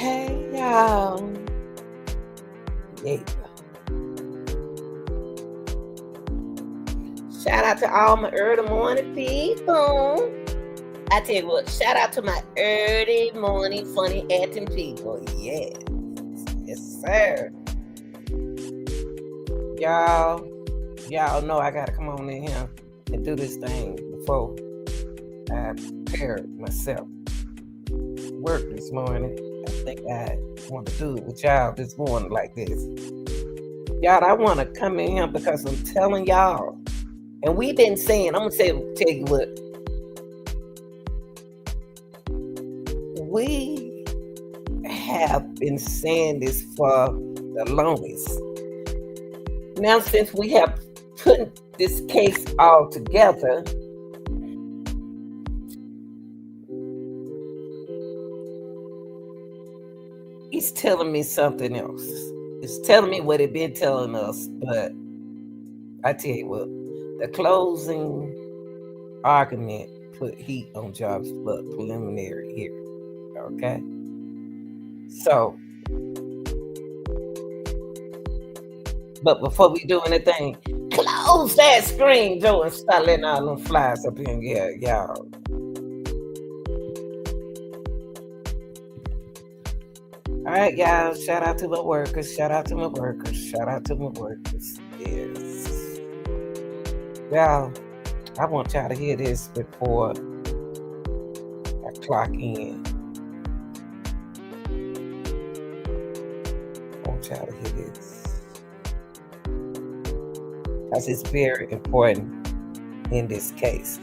Hey, y'all. Yeah. Shout out to all my early morning people. I tell you what, shout out to my early morning funny acting people. Yes. Yes, sir. Y'all know I gotta come on in here and do this thing before I prepare myself. Work this morning. I think I want to do it with y'all this morning like this. Y'all, I want to come in here because I'm telling y'all, and we've been saying, I'm gonna tell you what. We have been saying this for the longest. Now, since we have put this case all together, he's telling me something else. It's telling me what it been telling us, but I tell you what, the closing argument put heat on Jobs' preliminary hearing. Okay? So, but before we do anything, close that screen, Joe, and start letting all them flies up in here, y'all. All right, y'all. Shout out to my workers. Shout out to my workers. Shout out to my workers. Yes. Y'all, I want y'all to hear this before I clock in. I want y'all to hear this. Because it's very important in this case.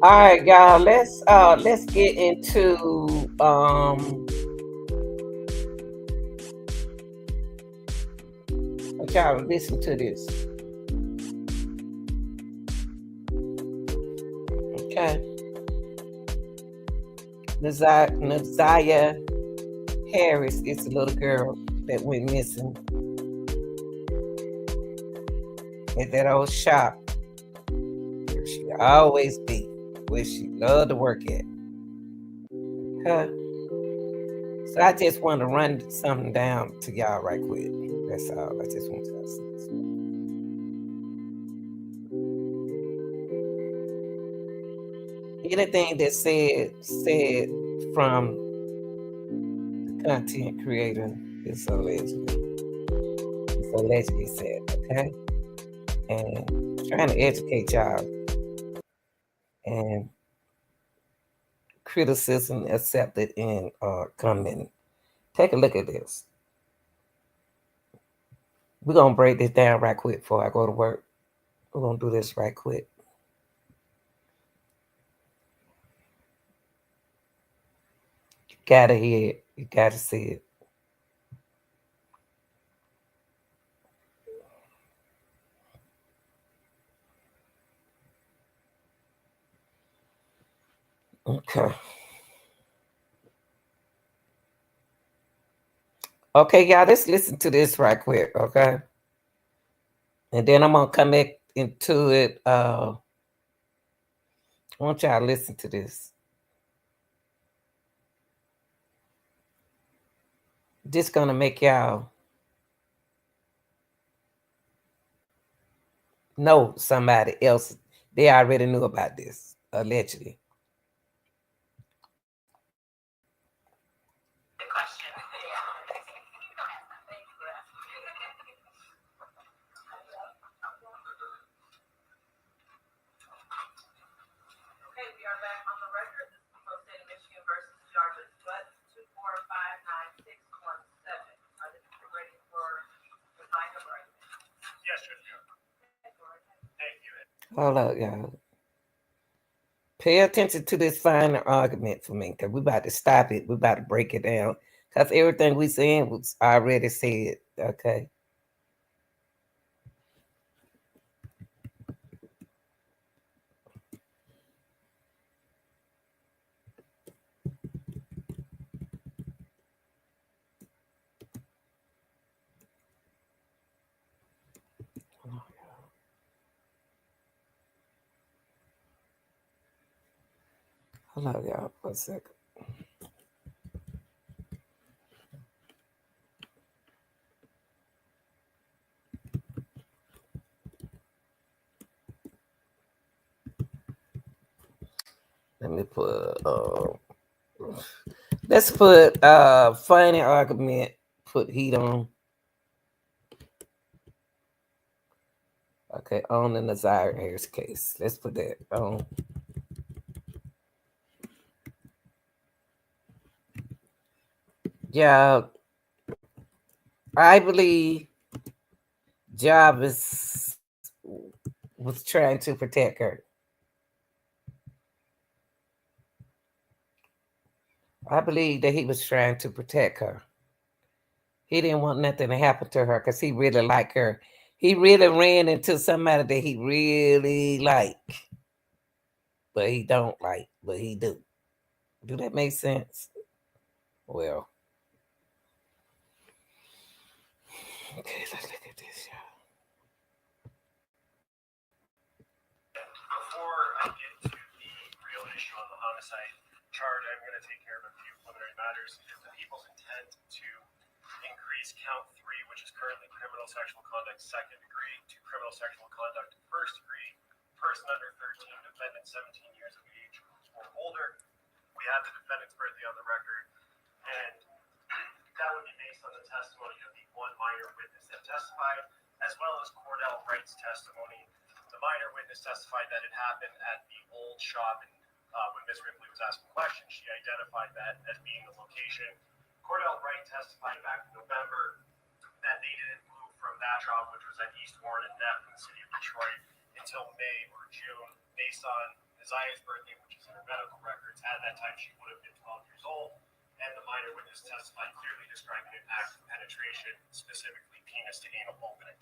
All right, y'all. Let's get into y'all listen to this. Okay. Naziah Harris is a little girl that went missing at that old shop where she always be, where she loved to work at. So I just want to run something down to y'all right quick. That's all. I just want y'all to see this. Anything that said from the content creator is allegedly said, okay? And trying to educate y'all, and criticism accepted and comment. Take a look at this. We're gonna break this down right quick before I go to work. We're gonna do this right quick. You gotta hear it. You gotta see it. Okay. Okay, y'all, let's listen to this right quick, okay? And then I'm gonna come back into it. I want y'all to listen to this. This gonna make y'all know somebody else. They already knew about this, allegedly. Hold up, y'all. Pay attention to this final argument for me, because we're about to stop it. We're about to break it down, because everything we saying was already said, okay? Hello, y'all. 1 second. Let me put. Let's put funny argument. Put heat on. Okay, on the Nazir Harris case. Let's put that on. Yeah, I believe Jarvis was trying to protect her. I believe that he was trying to protect her. He didn't want nothing to happen to her because he really liked her. He really ran into somebody that he really like, but he don't like, but he do. Do that make sense? Well, okay, let's look at this, y'all. Before I get to the real issue on the homicide charge, I'm going to take care of a few preliminary matters. It is the people's intent to increase count 3, which is currently criminal sexual conduct 2nd degree, to criminal sexual conduct 1st degree, person under 13, defendant 17 years of age or older. We have the defendant's birthday on the record, and that would be based on the testimony of the one minor witness that testified, as well as Cordell Wright's testimony. The minor witness testified that it happened at the old shop, and when Ms. Ripley was asking questions, she identified that as being the location. Cordell Wright testified back in November that they didn't move from that shop, which was at East Warren and Neff in the city of Detroit, until May or June, based on Isaiah's birthday, which is in her medical records. At that time, she would have been 12 years old, and the minor witness testified clearly describing an act of penetration, specifically penis to anal opening.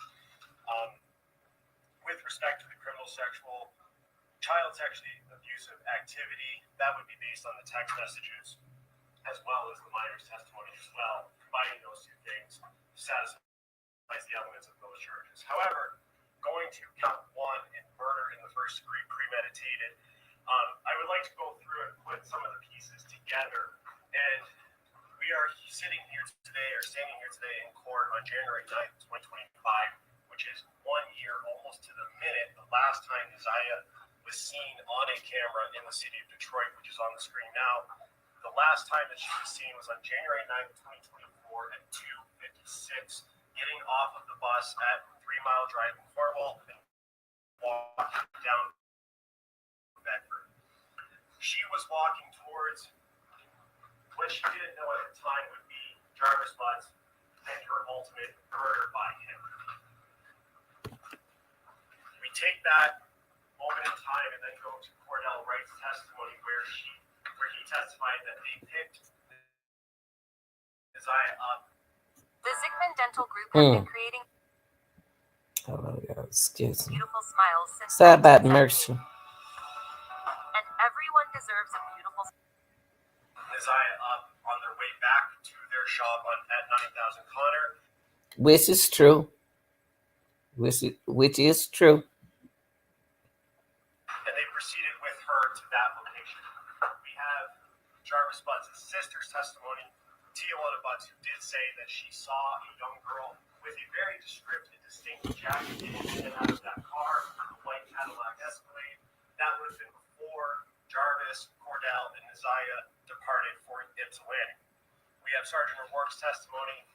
With respect to the criminal sexual, child sexually abusive activity, that would be based on the text messages, as well as the minor's testimony as well. Combining those two things satisfies the elements of those charges. However, going to count 1 in murder in the 1st degree premeditated, I would like to go through and put some of the pieces together. And we are standing here today in court on January 9th, 2025, which is 1 year, almost to the minute, the last time Isaiah was seen on a camera in the city of Detroit, which is on the screen now. The last time that she was seen was on January 9th, 2024 at 2:56, getting off of the bus at 3 Mile Drive in Cornwall and walking down Bedford. She was walking towards what she didn't know at the time would be Jarvis Butts and her ultimate murder by him. We take that moment in time and then go to Cordell Wright's testimony where he testified that they picked Isaiah up. The Zigman Dental Group has been creating Hello, y'all. Excuse me. beautiful smiles since Sorry about Mercy. and everyone deserves a beautiful Isaiah up on their way back to their shop at 9000 Connor. Which is true. Which is true. And they proceeded with her to that location. We have Jarvis Butts' sister's testimony, Tijuana Butts, who did say that she saw a young girl with a very descriptive and distinct jacket getting in and out of that car, a white Cadillac Escalade. That would have been before Jarvis, Cordell, and Isaiah departed for Ypsilanti. We have Sergeant O'Rourke's testimony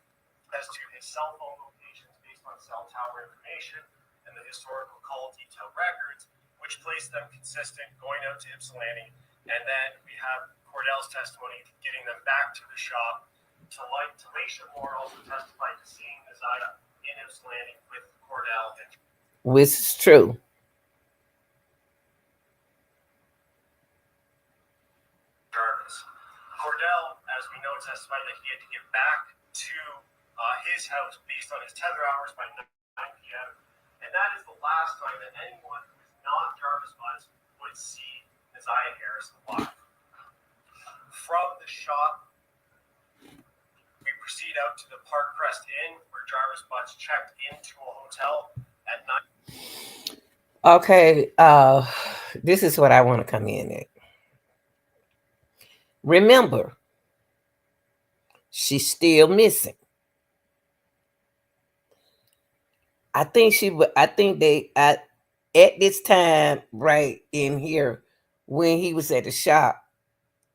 as to his cell phone locations based on cell tower information and the historical call detail records, which placed them consistent going out to Ypsilanti. And then we have Cordell's testimony getting them back to the shop. Tanisha Moore also testified to seeing Isaiah in Ypsilanti with Cordell. Which is true. Jarvis. Cordell, as we know, testified that he had to get back to his house based on his tether hours by 9 p.m. And that is the last time that anyone who is not Jarvis Butts would see Isaiah Harris alive. From the shop, we proceed out to the Park Crest Inn, where Jarvis Butts checked into a hotel at 9. Okay, this is what I want to come in at. Remember, she's still missing. I think I think at this time right in here when he was at the shop,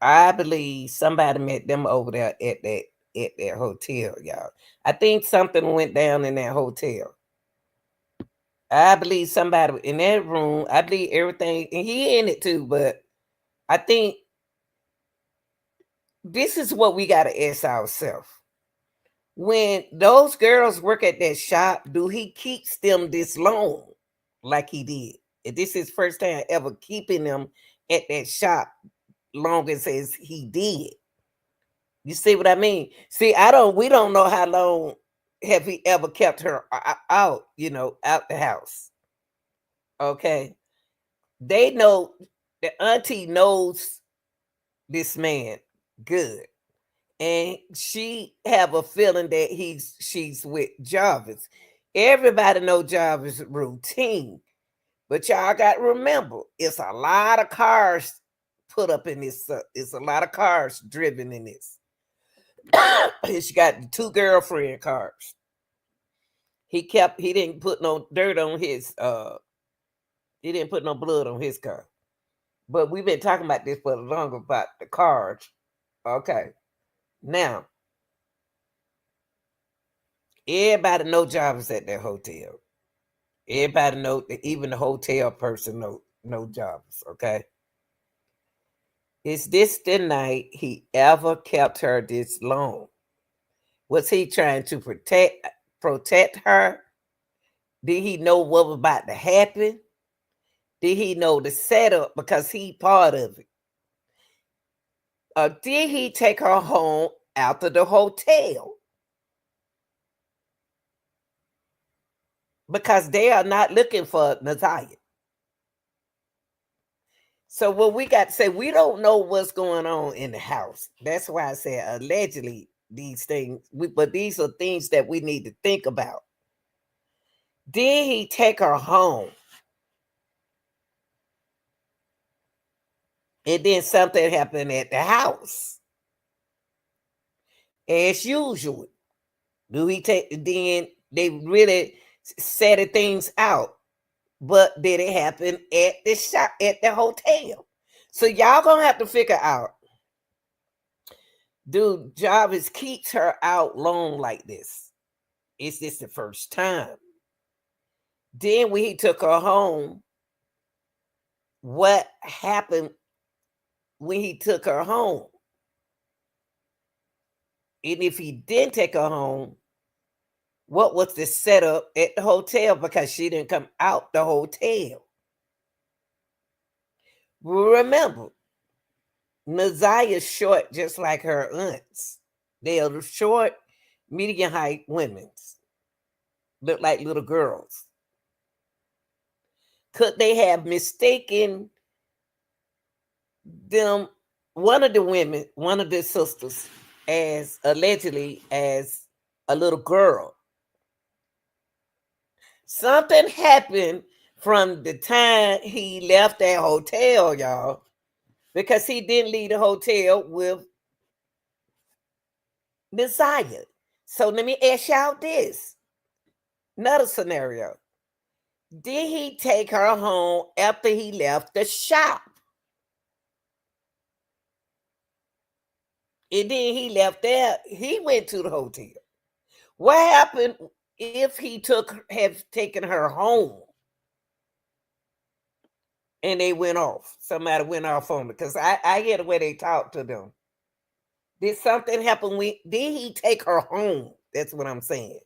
I believe somebody met them over there at that hotel, y'all. I think something went down in that hotel. I believe somebody in that room. I believe everything, and he in it too. But I think this is what we got to ask ourselves. When those girls work at that shop, do he keeps them this long like he did? And this is first time ever keeping them at that shop long as he did. You see what I mean? See, we don't know how long have he ever kept her out, out the house. Okay. They know, the auntie knows this man good. And she have a feeling that she's with Jarvis. Everybody know Jarvis' routine. But y'all got to remember, it's a lot of cars put up in this. It's a lot of cars driven in this. She got the 2 girlfriend cars. He didn't put no dirt on his he didn't put no blood on his car. But we've been talking about this for longer about the cars. Okay. Now, everybody know Jarvis at that hotel. Everybody know, even the hotel person know Jarvis, okay? Is this the night he ever kept her this long? Was he trying to protect her? Did he know what was about to happen? Did he know the setup because he part of it? Or did he take her home after the hotel? Because they are not looking for Naziah. So what we got to say, we don't know what's going on in the house. That's why I said allegedly these things, but these are things that we need to think about. Did he take her home? And then something happened at the house. As usual. Do he take, then they really set things out. But did it happen at the shop, at the hotel? So y'all gonna have to figure out, do Jarvis keeps her out long like this? Is this the first time? Then when he took her home, what happened when he took her home? And if he didn't take her home, what was the setup at the hotel? Because she didn't come out the hotel. Remember, Naziah's short just like her aunts. They are short, medium height women. Look like little girls. Could they have mistaken them, one of the women, one of the sisters, as allegedly as a little girl? Something happened from the time he left that hotel, y'all, because he didn't leave the hotel with Naziah. So let me ask y'all this. Another scenario. Did he take her home after he left the shop? And then he left there. He went to the hotel. What happened if he have taken her home and they went off? Somebody went off on it, because I hear the way they talk to them. Did something happen? Did he take her home? That's what I'm saying.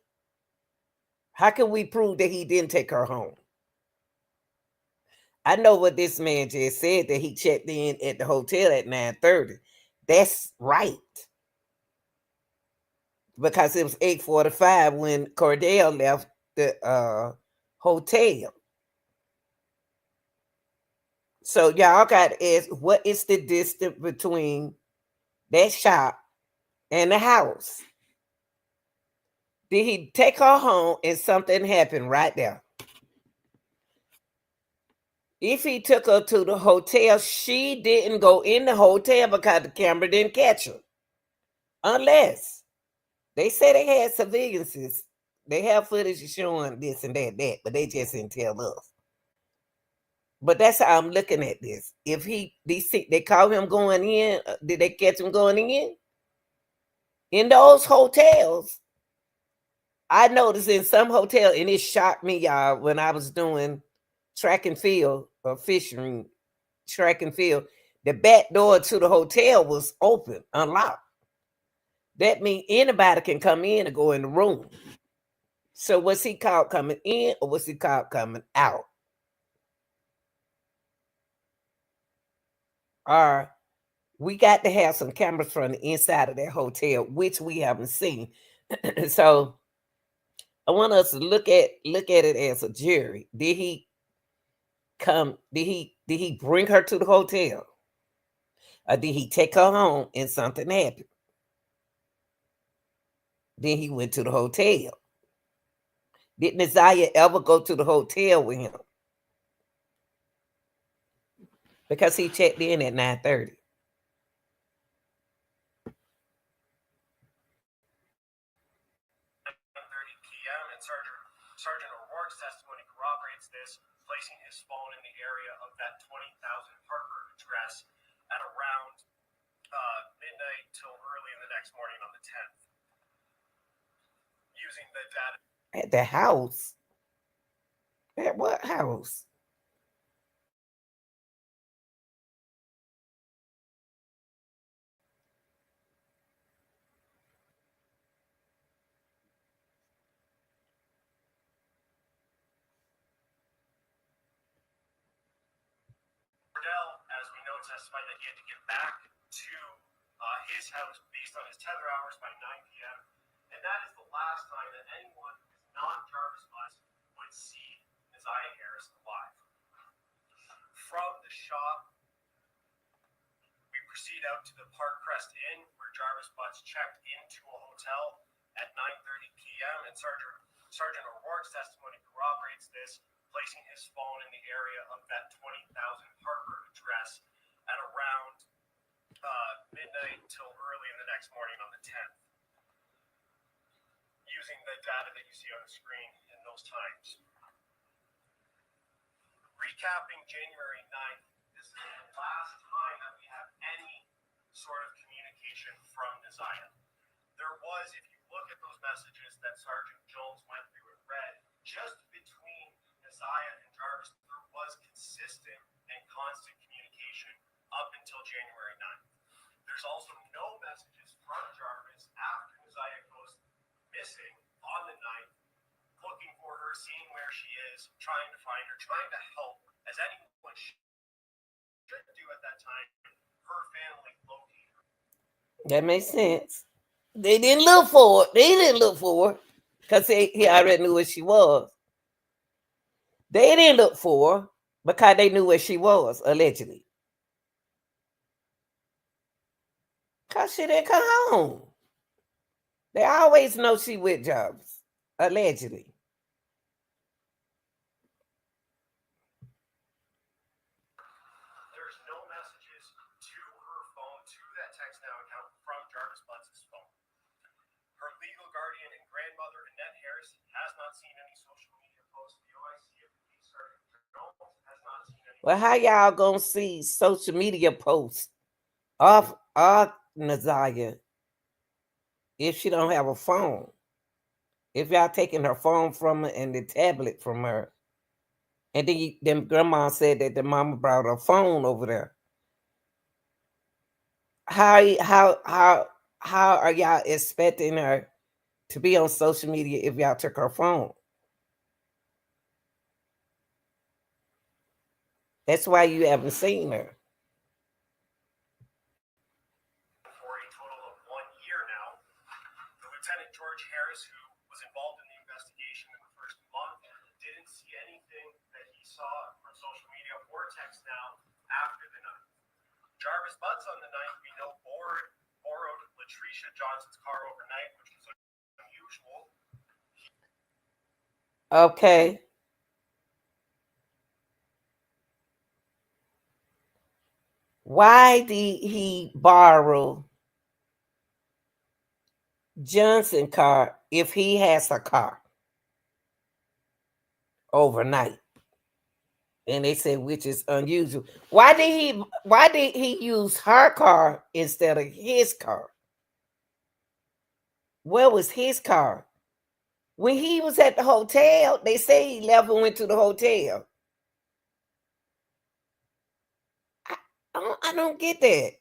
How can we prove that he didn't take her home? I know what this man just said, that he checked in at the hotel at 9:30. That's right. Because it was 8:45 when Cordell left the hotel. So y'all got to ask, what is the distance between that shop and the house? Did he take her home and something happened right there? If he took her to the hotel, she didn't go in the hotel because the camera didn't catch her. Unless they say they had surveillances. They have footage showing this and that, but they just didn't tell us. But that's how I'm looking at this. If they call him going in, did they catch him going in? In those hotels, I noticed in some hotel, and it shocked me, y'all, when I was doing track and field or fishing track and field, the back door to the hotel was open, unlocked. That means anybody can come in and go in the room. So was he caught coming in or was he caught coming out? Or we got to have some cameras from the inside of that hotel, which we haven't seen. So I want us to look at it as a jury. Did he bring her to the hotel? Or did he take her home and something happened? Then he went to the hotel. Did Nasiah ever go to the hotel with him? Because he checked in at 9:30. p.m. and Sergeant O'Rourke's testimony corroborates this, placing his phone in the area of that 20,000 Harper address at around midnight till early in the next morning on the 10th. Using the data At the house? At what house? as we know, testified that he had to get back to his house based on his tether hours by 9 p.m. And that is the last time that anyone who is not Jarvis Butts would see Nasiah Harris alive. From the shop, we proceed out to the Park Crest Inn, where Jarvis Butts checked into a hotel at 9:30 p.m. And Sergeant O'Rourke's testimony corroborates this, placing his phone in the area of that 20,000 Harper address at around midnight till early in the next morning on the 10th. Using the data that you see on the screen in those times. Recapping January 9th, this is the last time that we have any sort of communication from Nasiah. There was, if you look at those messages that Sergeant Jones went through and read, just between Nasiah and Jarvis, there was consistent and constant communication up until January 9th. There's also no messages from Jarvis after Nasiah goes missing on the 9th, looking for her, seeing where she is, trying to find her, trying to help, as anyone should do at that time, her family locate her. That makes sense. They didn't look for it. They didn't look for her because he already knew where she was. They didn't look for her because they knew where she was, allegedly. Because she didn't come home. They always know she with Jarvis, allegedly. There's no messages to her phone, to that Text Now account from Jarvis Butts' phone. Her legal guardian and grandmother, Annette Harris, has not seen any social media posts. The OIC of Police Sergeant Jones has not seen any. Well, how y'all gonna see social media posts of Nasiah if she don't have a phone? If y'all taking her phone from her and the tablet from her, and then grandma said that the mama brought her phone over there. How are y'all expecting her to be on social media if y'all took her phone? That's why you haven't seen her. For a total of 1 year now. The Lieutenant George Harris, who was involved in the investigation in the first month, didn't see anything that he saw from social media or Text Now after the 9th. Jarvis Butts on the 9th, we know, borrowed Latricia Johnson's car overnight, which was unusual. Okay. Why did he borrow Johnson car if he has a car overnight? And they said, which is unusual. Why did he use her car instead of his car? Where was his car? When he was at the hotel, they say he left and went to the hotel. I don't get that.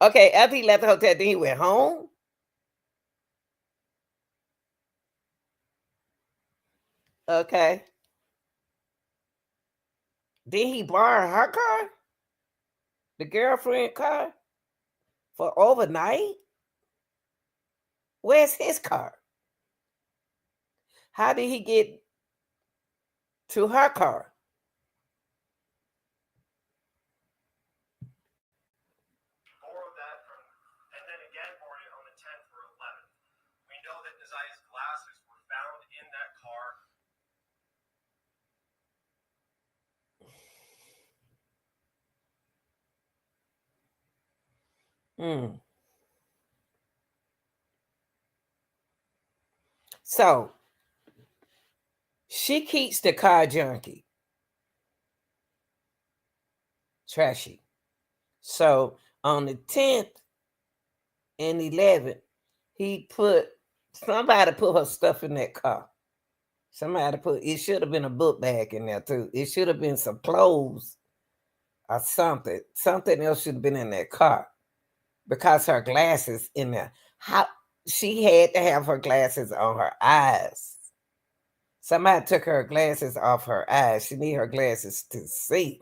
Okay, after he left the hotel, then he went home. Okay. Then he borrow her car, the girlfriend car, for overnight. Where's his car? How did he get to her car? Borrowed that from, and then again borrowed it on the 10th or 11th. We know that Nazia's glasses were found in that car. So she keeps the car junkie. Trashy. So on the 10th and 11th, somebody put her stuff in that car. Somebody it should have been a book bag in there too. It should have been some clothes or something. Something else should have been in that car because her glasses in there. How she had to have her glasses on her eyes. Somebody took her glasses off her eyes. She need her glasses to see.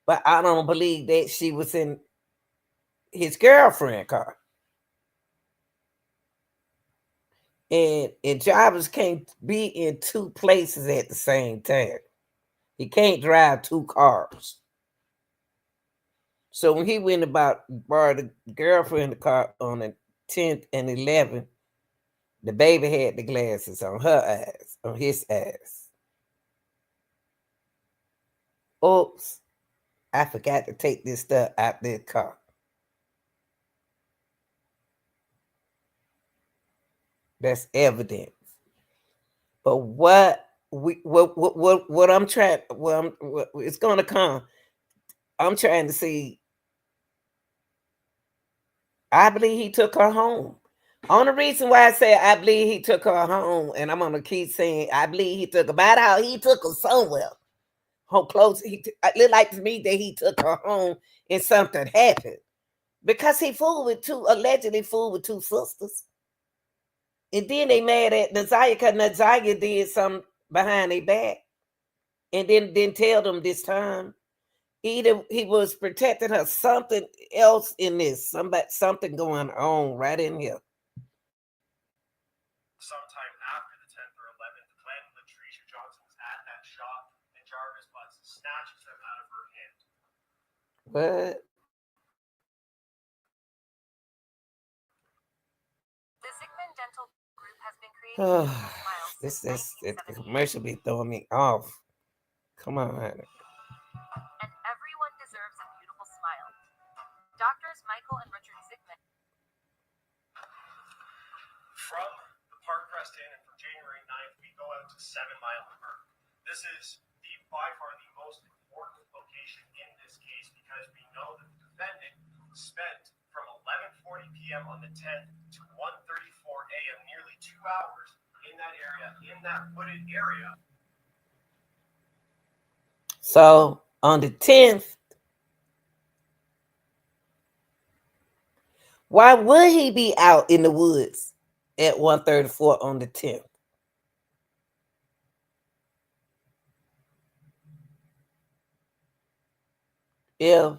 But I don't believe that she was in his girlfriend car. And drivers can't be in two places at the same time. He can't drive two cars. So when he went about borrowed the girlfriend the car on the 10th and 11th, the baby had the glasses on her eyes, on his eyes. Oops, I forgot to take this stuff out the car. That's evidence. But what I'm trying, it's gonna come. I'm trying to see. I believe he took her home. Only reason why I say I believe he took her home, and I'm gonna keep saying I believe he took her. About how he took her somewhere, home close. It looked like to me that he took her home and something happened because he allegedly fooled with two sisters, and then they mad at Naziah because Naziah did something behind their back, and then didn't tell them this time. Either he was protecting her, something else in this, something going on right in here. Sometime after the 10th or 11th, when Latricia Johnson was at that shop, and Jarvis Butts snatches them out of her hand. What? The Sigmund Dental Group has been creating smiles This since the 1978. commercial be throwing me off. Come on, honey. And everyone deserves a beautiful smile. Doctors Michael and Richard Sigmund. From the Park Crest Inn and from January 9th, we go out to 7 Mile Park. This is by far the most important location in this case because we know that the defendant spent from 11:40 p.m. on the 10th to 1:34 a.m., nearly 2 hours in that area, in that wooded area. So on the 10th, why would he be out in the woods at 1:34 on the 10th? If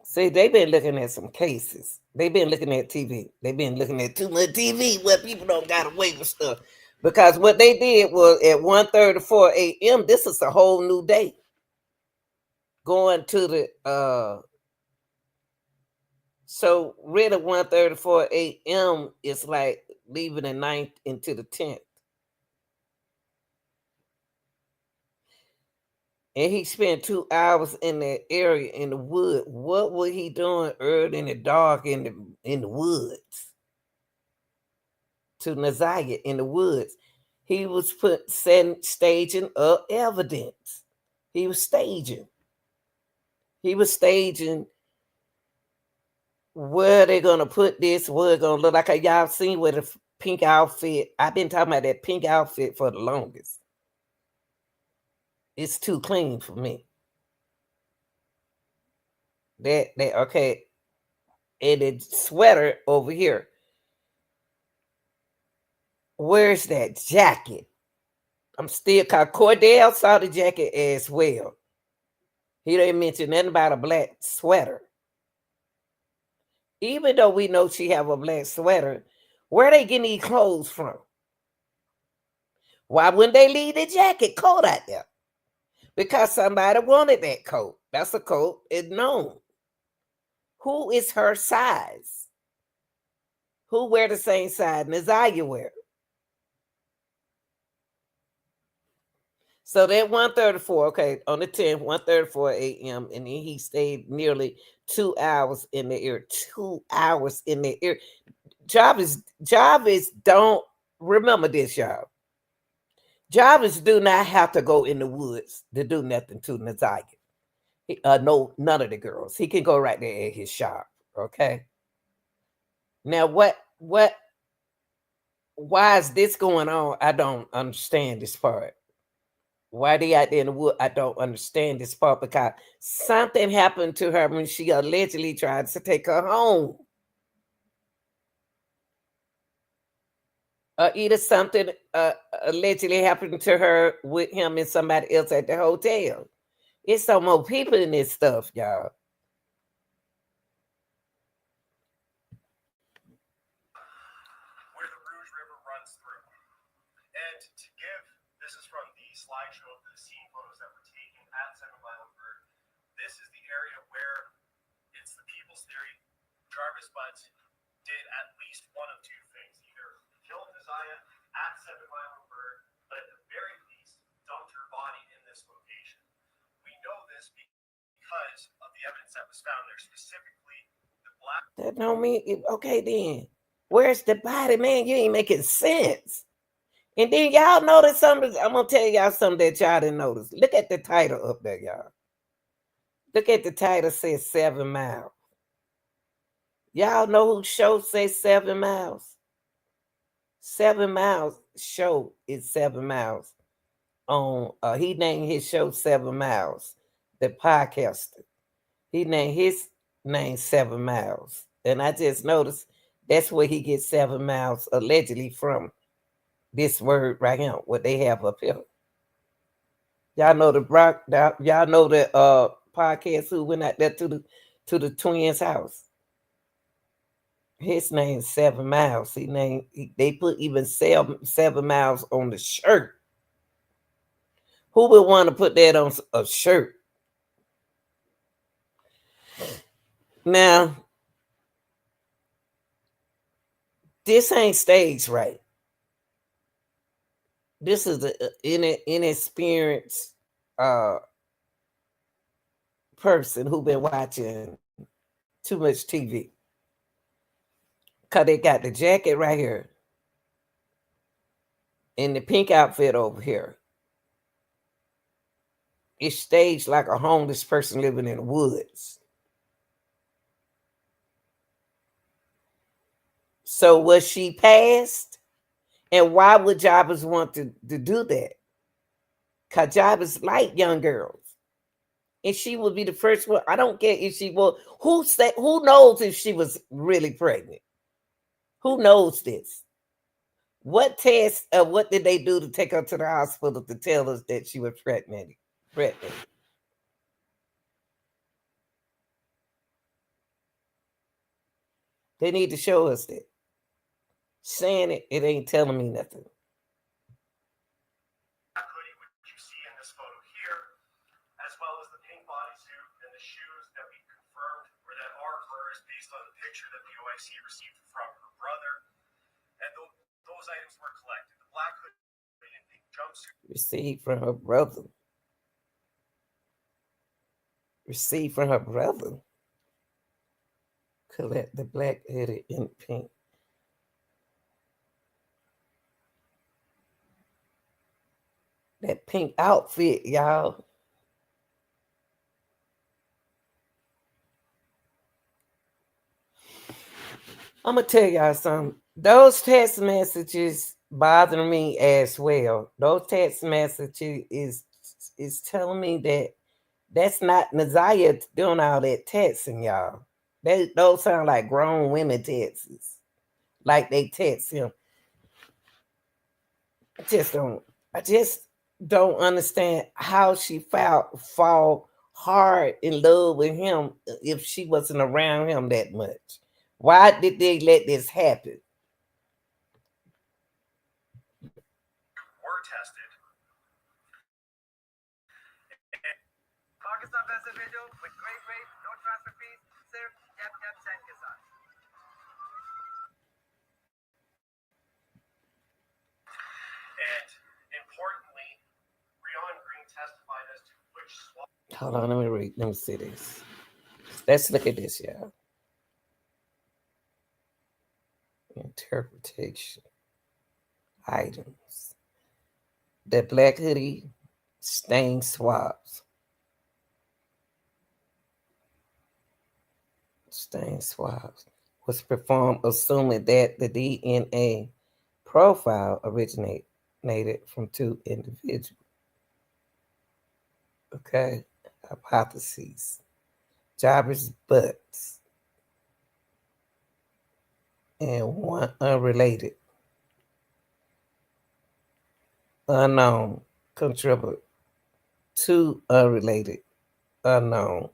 see, they've been looking at some cases. They've been looking at TV. They've been looking at too much TV where people don't got away with stuff. Because what they did was at 1:34 a.m., this is a whole new day. Going to the so really 1:34 a.m. is like leaving the 9th into the 10th. And he spent 2 hours in that area in the wood. What was he doing early in the dark in the woods? To Naziah in the woods. He was staging up evidence. He was staging. He was staging where they're gonna put this, where it's gonna look like. Y'all seen with the pink outfit. I've been talking about that pink outfit for the longest. It's too clean for me. That okay. And the sweater over here. Where's that jacket? I'm still caught. Cordell saw the jacket as well. He didn't mention nothing about a black sweater. Even though we know she have a black sweater, where they getting these clothes from? Why wouldn't they leave the jacket coat out there? Because somebody wanted that coat. That's a coat. It's known. Who is her size? Who wear the same size Naziah wear? So that 1:34, okay, on the 10th, 1:34 a.m., and then he stayed nearly 2 hours in the air. 2 hours in the air. Jarvis, don't remember this, y'all. Jarvis do not have to go in the woods to do nothing to Naziah. No, none of the girls. He can go right there at his shop. Okay. Now, why is this going on? I don't understand this part. Why they out there in the wood? I don't understand this part because something happened to her when she allegedly tried to take her home. Either something allegedly happened to her with him and somebody else at the hotel. It's so more people in this stuff, y'all. Where the Rouge River runs through. And to give, this is from the slideshow of the scene photos that were taken at 7 Mile and Bird. This is the area where it's the people's theory. Jarvis Butts did at least one of two things. Either killed Naziah at 7 Mile and Bird, but at the very least dumped her body in this location. We know this because of the evidence that was found there, specifically the black. That don't mean okay then. Where's the body, man? You ain't making sense. And then y'all notice something. I'm gonna tell y'all something that y'all didn't notice. Look at the title up there, y'all. Look at the title, says 7 Miles. Y'all know who show says 7 Miles? 7 Miles show is 7 Miles. On he named his show 7 Miles. The podcaster. He named his name 7 Miles. And I just noticed that's where he gets 7 miles allegedly from. This word right here, what they have up here. Y'all know y'all know the podcast who went out there to the twins' house. His name's 7 Miles. They put even 7 miles on the shirt. Who would want to put that on a shirt? Now, this ain't staged right. This is an inexperienced person who been watching too much TV. Because they got the jacket right here and the pink outfit over here. It's staged like a homeless person living in the woods. So was she passed? And why would Jobbers want to do that? Because Jobbers like young girls. And she would be the first one. I don't care if she was. Who knows if she was really pregnant? Who knows this? What test? What did they do to take her to the hospital to tell us that she was pregnant? They need to show us that. Saying it ain't telling me nothing. Hoodie, which you see in this photo here, as well as the pink bodysuit and the shoes that we confirmed or that are hers based on the picture that the OIC received from her brother. And those items were collected. The black hoodie and pink jumpsuit Received from her brother. received from her brother. Collect the black hoodie in pink. That pink outfit, y'all. I'm gonna tell y'all something. Those text messages bother me as well. Those text messages is telling me that that's not Naziah doing all that texting, y'all. Those sound like grown women texts. Like they text him. I just don't understand how she fall hard in love with him if she wasn't around him that much. Why did they let this happen? Were tested. Pakistan वैसे भेजो with great rate, no transfer fees, सिर्फ tap send के साथ. And importantly, Rion Green testified as to which swap. Hold on, let me read. Let me see this. Let's look at this, y'all. Interpretation items. The black hoodie stain swabs. Stain swabs was performed assuming that the DNA profile originated from two individuals. Okay, hypotheses. Jobbers' butts and one unrelated, unknown contributor. Two unrelated, unknown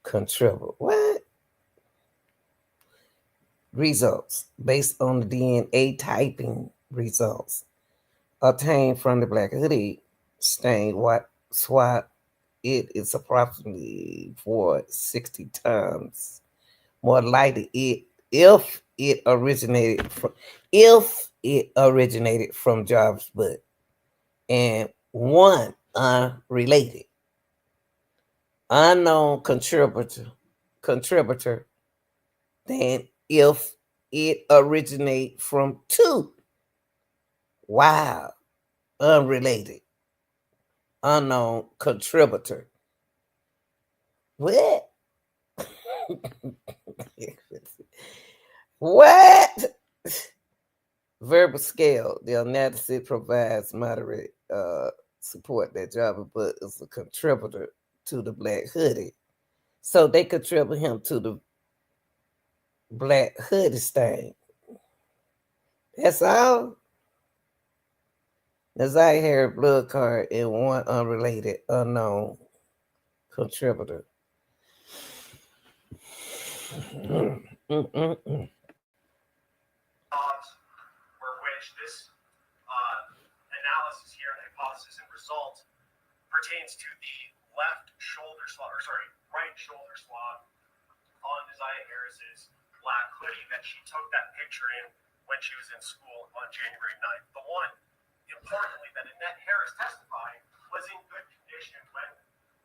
contributor. What? Results based on the DNA typing results obtained from the black hoodie stain swab. It is approximately 60 times more likely if it originated from Jobs' butt, and one unrelated unknown contributor than if it originated from two unrelated unknown contributor. What? What? Verbal scale. The analysis provides moderate support that Java Butt is a contributor to the black hoodie. So they contribute him to the black hoodie stain. That's all. Naziah Harris blood card and one unrelated unknown contributor. For which this analysis here, hypothesis and result, pertains to the right shoulder swab on Naziah Harris's black hoodie that she took that picture in when she was in school on January 9th. The one, importantly, that Annette Harris testified was in good condition when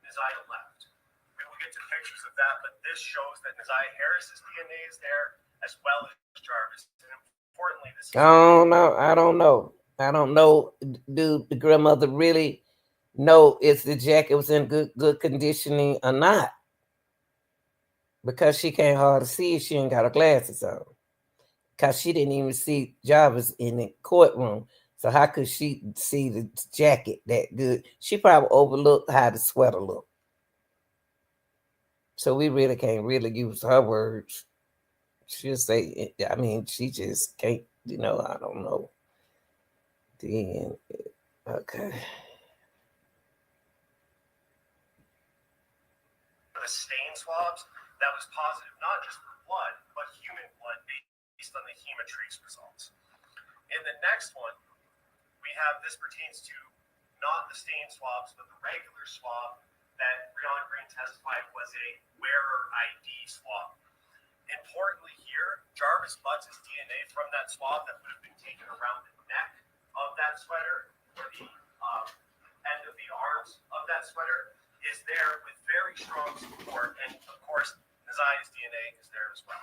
Naziah left. We will get to pictures of that, but this shows that Naziah Harris's DNA is there as well as Jarvis. And importantly, this is... I don't know. Do the grandmother really know if the jacket was in good conditioning or not? Because she can't hardly see, she ain't got her glasses on. Because she didn't even see Jarvis in the courtroom. So how could she see the jacket that good? She probably overlooked how the sweater looked. So we really can't really use her words. She'll say, I mean, she just can't, I don't know. Then, okay. The stain swabs that was positive, not just for blood, but human blood based on the hemotrace results. In the next one, we have this pertains to not the stain swabs, but the regular swab that Rion Green testified was a wearer ID swab. Importantly here, Jarvis Butts' DNA from that swab that would have been taken around the neck of that sweater, or the end of the arms of that sweater, is there with very very strong support, and of course, Nazia's DNA is there as well.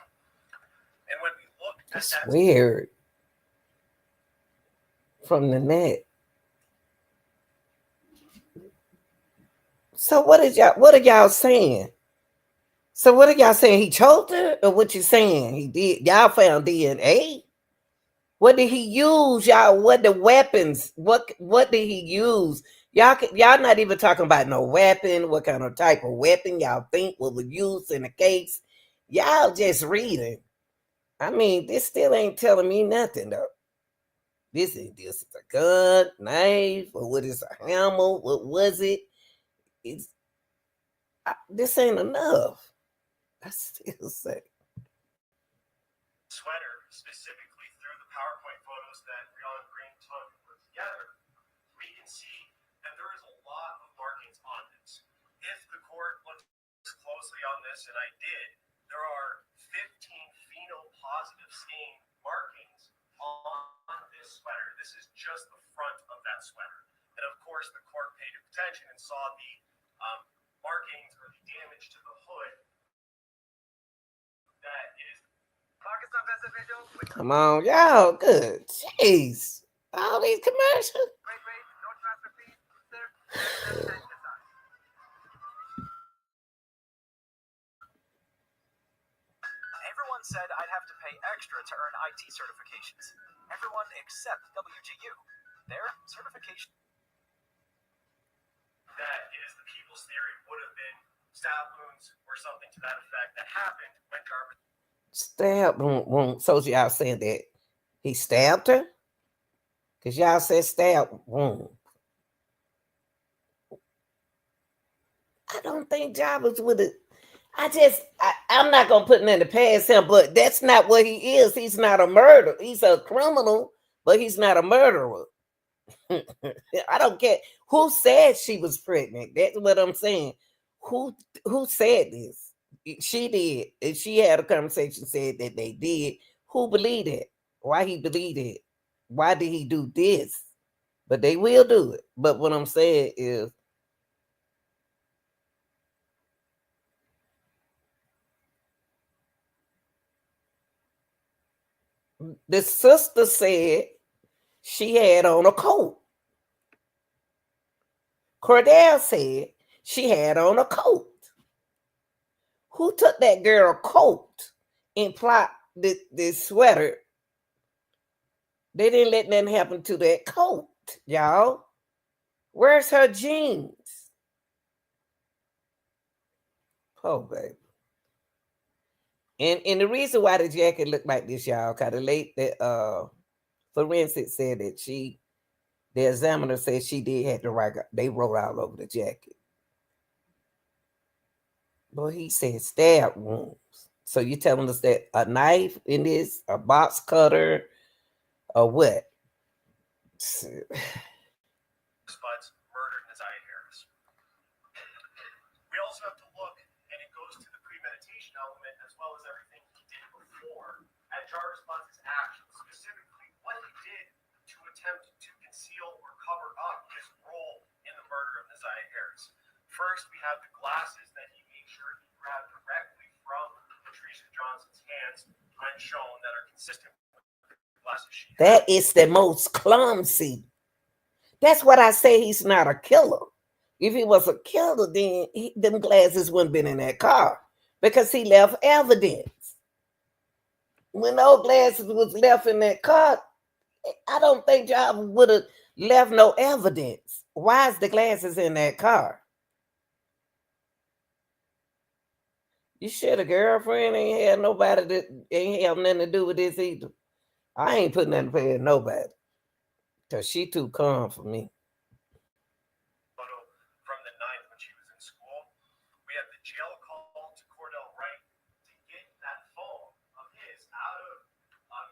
And when we look at That's that, weird. From the neck. So what are y'all saying? So what are y'all saying? He choked her, or what you saying? He did. Y'all found DNA. What did he use? Y'all, what the weapons? What did he use? Y'all not even talking about no weapon. What kind of type of weapon y'all think was used in the case? Y'all just reading. I mean, this still ain't telling me nothing though. This is a gun, knife, or what is a hammer? What was it? This ain't enough. I still say. Sweater, specifically through the PowerPoint photos that Rihanna Green took put together, we can see that there is a lot of markings on this. If the court looks closely on this, and I did, there are 15 phenol-positive stain markings on this sweater. This is just the front of that sweater. And of course, the court paid attention and saw the markings or the damage to the hood that is. Come on, y'all. Good. Jeez. All these commercials. Everyone said I'd have to pay extra to earn IT certifications. Everyone except WGU. Their certification. That is the people's theory would have been stab wounds or something to that effect that happened when Jarvis. Stab wound. So y'all saying that he stabbed her? Because y'all said stab wound. I don't think Jarvis would have. I'm not going to put nothing past him, but that's not what he is. He's not a murderer. He's a criminal, but he's not a murderer. I don't care who said she was pregnant. That's what I'm saying. Who said this? She did. And she had a conversation, said that they did. Who believed it? Why he believed it? Why did he do this? But they will do it. But what I'm saying is, the sister said she had on a coat. Cordell said she had on a coat. Who took that girl coat and plot this sweater? They didn't let nothing happen to that coat, y'all. Where's her jeans? Oh, baby. And the reason why the jacket looked like this, y'all, kind of late that forensic said that the examiner said she did have to write, they wrote all over the jacket. But he said stab wounds. So you telling us that a knife in this, a box cutter, or what? Spuds murdered Nazia Harris. We also have to look, and it goes to the premeditation element as well as everything he did before at Jarvis Buds' actions, specifically what he did to attempt to conceal or cover up his role in the murder of Nazia Harris. First, we have the glasses that he made sure he grabbed directly from Patricia Johnson's hands when shown that are consistent with the glasses she had. That is the most clumsy. That's what I say, he's not a killer. If he was a killer, then them glasses wouldn't been in that car because he left evidence. When those glasses was left in that car, I don't think y'all would have left no evidence. Why is the glasses in that car? You sure the girlfriend ain't had nobody that ain't have nothing to do with this either? I ain't putting nothing past nobody. Because she too calm for me. Photo from the 9th when she was in school. We have the jail call to Cordell Wright to get that phone of his out of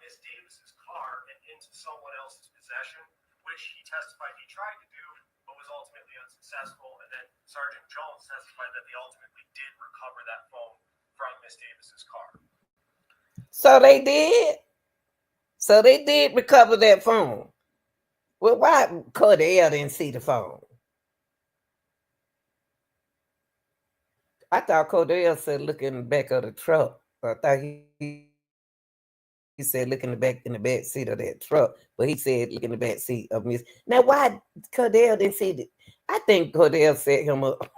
Miss Davis's car and into someone else's possession, which he testified he tried to do, but was ultimately unsuccessful. And then Sergeant Jones testified that they ultimately did recover that phone from Miss Davis's car. So they did? So they did recover that phone. Well, why Cordell didn't see the phone? I thought Cordell said look in the back of the truck. I thought he said look in the back seat of that truck, but he said look in the back seat of Miss. Now why Cordell didn't say that? I think Cordell set him up.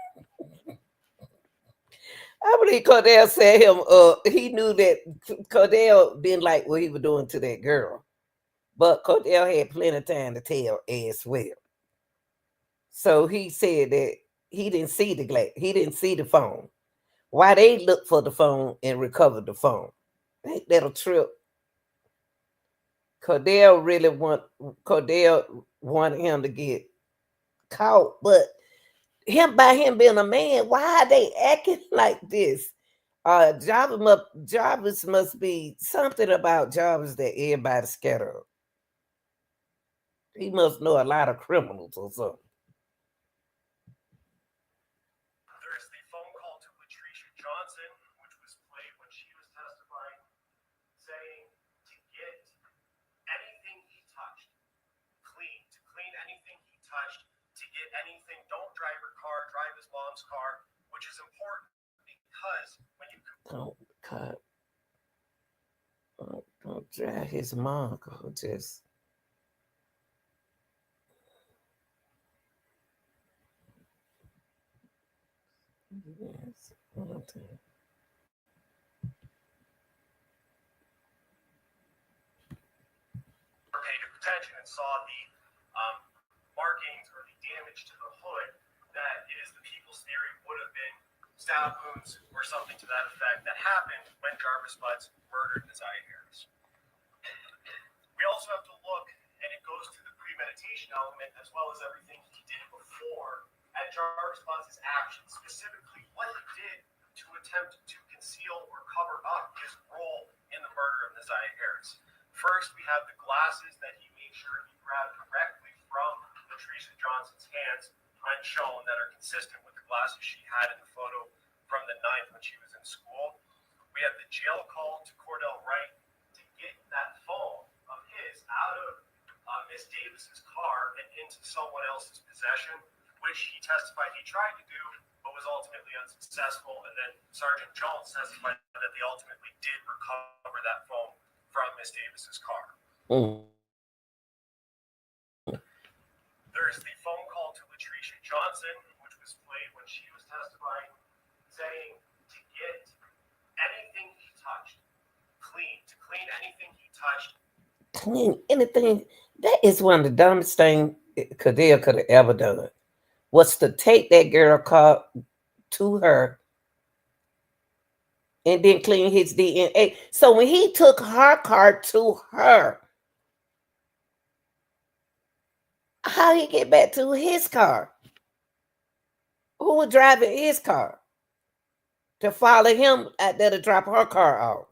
I believe Cordell set him up. He knew that Cordell didn't like what he was doing to that girl, but Cordell had plenty of time to tell as well. So he said that he didn't see the glass. He didn't see the phone. Why they looked for the phone and recovered the phone? Ain't that a trip? Cordell wanted him to get caught, but him being a man, why are they acting like this? Jarvis must be something about Jarvis that everybody's scared of. He must know a lot of criminals or something. There's the phone call to Latricia Johnson, which was played when she was testifying, saying to get anything he touched clean, to clean anything he touched, to get anything. Don't drive her car, drive his mom's car, which is important because when you Don't cut. Don't drag his mom. Just yes. Okay. paid attention and saw the markings or the damage to the hood, that it is the people's theory would have been stab wounds or something to that effect that happened when Jarvis Butts murdered Isaiah Harris. We also have to look, and it goes to the premeditation element as well as everything he did before at Jarvis Butts' actions, specifically what he did to attempt to conceal or cover up his role in the murder of Isaiah Harris. First, we have the glasses that he made sure he grabbed directly from Latricia Johnson's hands, unshown, that are consistent with the glasses she had in the photo from the 9th when she was in school. We have the jail call to Cordell Wright to get that phone of his out of Miss Davis's car and into someone else's possession, which he testified he tried to do, but was ultimately unsuccessful. And then Sergeant Jones testified that they ultimately did recover that phone from Miss Davis's car. Mm. There's the phone call to Latricia Johnson, which was played when she was testifying, saying to get anything he touched clean, to clean anything he touched. Clean anything. That is one of the dumbest things Cordell could have ever done. Was to take that girl car to her and then clean his DNA. So when he took her car to her, how he get back to his car? Who was driving his car? To follow him out there to drop her car off.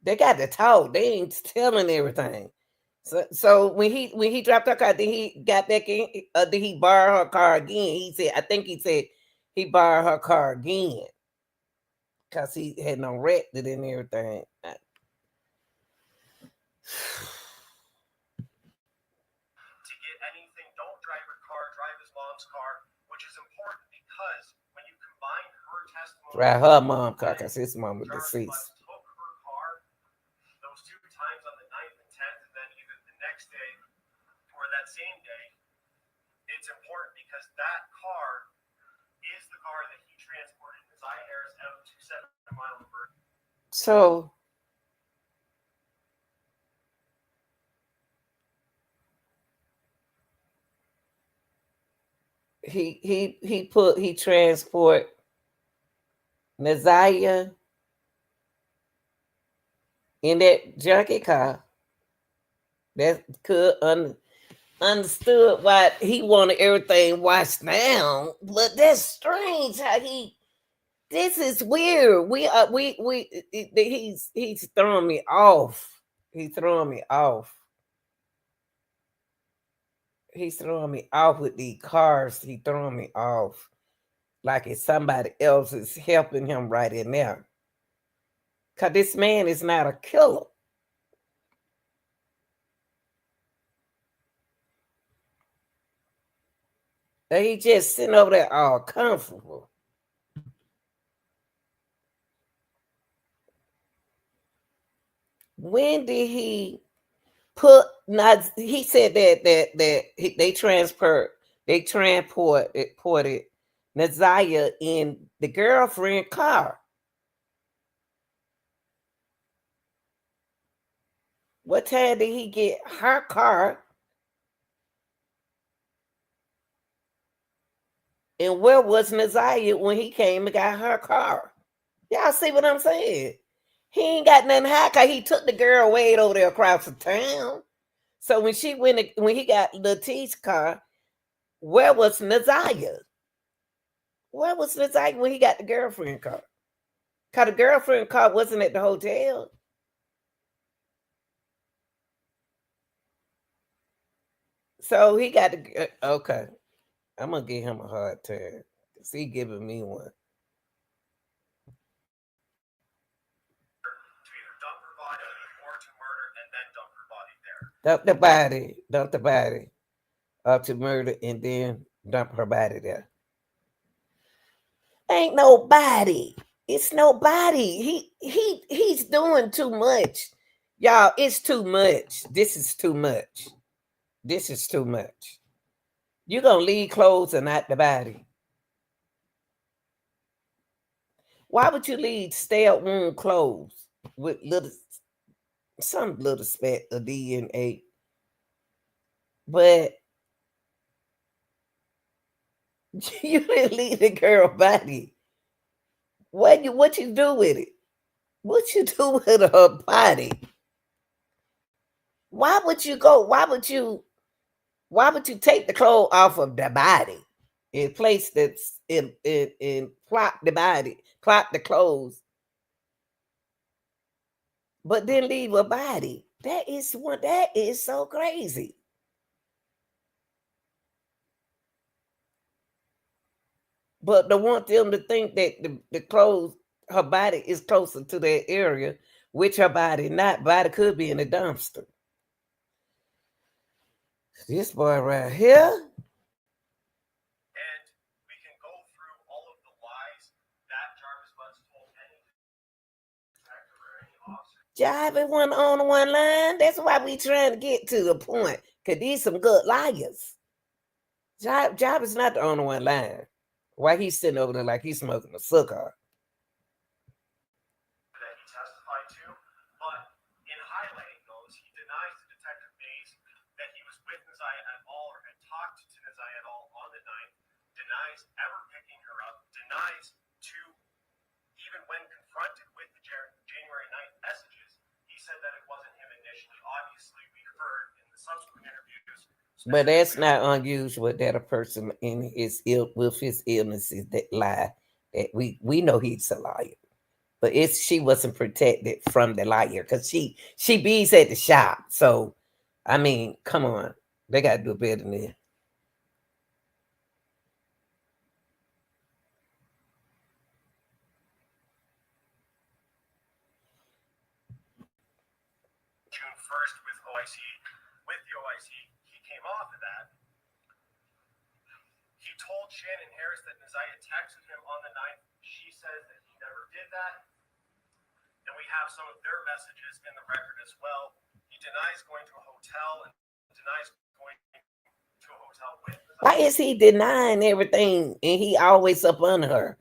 They got to talk. They ain't telling everything. So when he dropped her car, then he got back in. Did he borrow her car again? I think he said he borrowed her car again because he had no wrecked it and everything. To get anything, don't drive her car, drive his mom's car, which is important because when you combine her testimony, Drive her mom car because his mom was Jarvis deceased. Butts took her car those 2 times on the 9th and 10th, and then either the next day or that same day. It's important because that car is the car that he transported Isaiah Harris out to 7 Mile River. So he transport Naziah in that junkie car. That could understood why he wanted everything washed down, but that's strange how he. This is weird. He's throwing me off. He's throwing me off. He's throwing me off with these cars. He's throwing me off. Like it's somebody else is helping him right in there. Because this man is not a killer. He just sitting over there all comfortable. When did he put? Not he said they transported Naziah in the girlfriend car. What time did he get her car? And where was Naziah when he came and got her car? Y'all see what I'm saying? He ain't got nothing high because he took the girl way over there across the town. So when he got Letitia's car, where was Naziah? Where was Naziah when he got the girlfriend car? Because the girlfriend car wasn't at the hotel. So he got the okay. I'm gonna give him a hard time. Cause he giving me one. To either dump her body or to murder and then dump her body there. Dump the body up to murder and then dump her body there. Ain't nobody. It's nobody. He's doing too much. Y'all, it's too much. This is too much. This is too much. You gonna leave clothes and not the body. Why would you leave stale wound clothes with some little speck of DNA? But you didn't leave the girl body. What you do with it? What you do with her body? Why would you go? Why would you take the clothes off of the body and place that's in plot the body, plot the clothes, but then leave a body? That is so crazy. But to want them to think that the clothes, her body is closer to that area, which her body not. Body could be in the dumpster. This boy right here. And we can go through all of the lies that Jarvis once told any detective or any officer. Jarvis wasn't on one line. That's why we trying to get to the point. Cause these some good liars. Jarvis not the only one lying. Why he's sitting over there like he's smoking a cigar? That he testified to, but in highlighting those, he denies to Detective Mays that he was with Naziah at all or had talked to Naziah at all on the 9th, denies ever picking her up, denies to, even when confronted with the January 9th messages, he said that it wasn't him initially. Obviously, we heard in the subsequent interviews. But that's not unusual that a person in with his illnesses that lie. That we know he's a liar. But she wasn't protected from the liar because she bees at the shop. So I mean, come on, they gotta do better than that. June 1st with the OIC, he came off of that. He told Shannon Harris that Naziah texted him on the 9th. She says that he never did that. And we have some of their messages in the record as well. He denies going to a hotel and denies going to a hotel with Naziah. Why is he denying everything and he always up on her?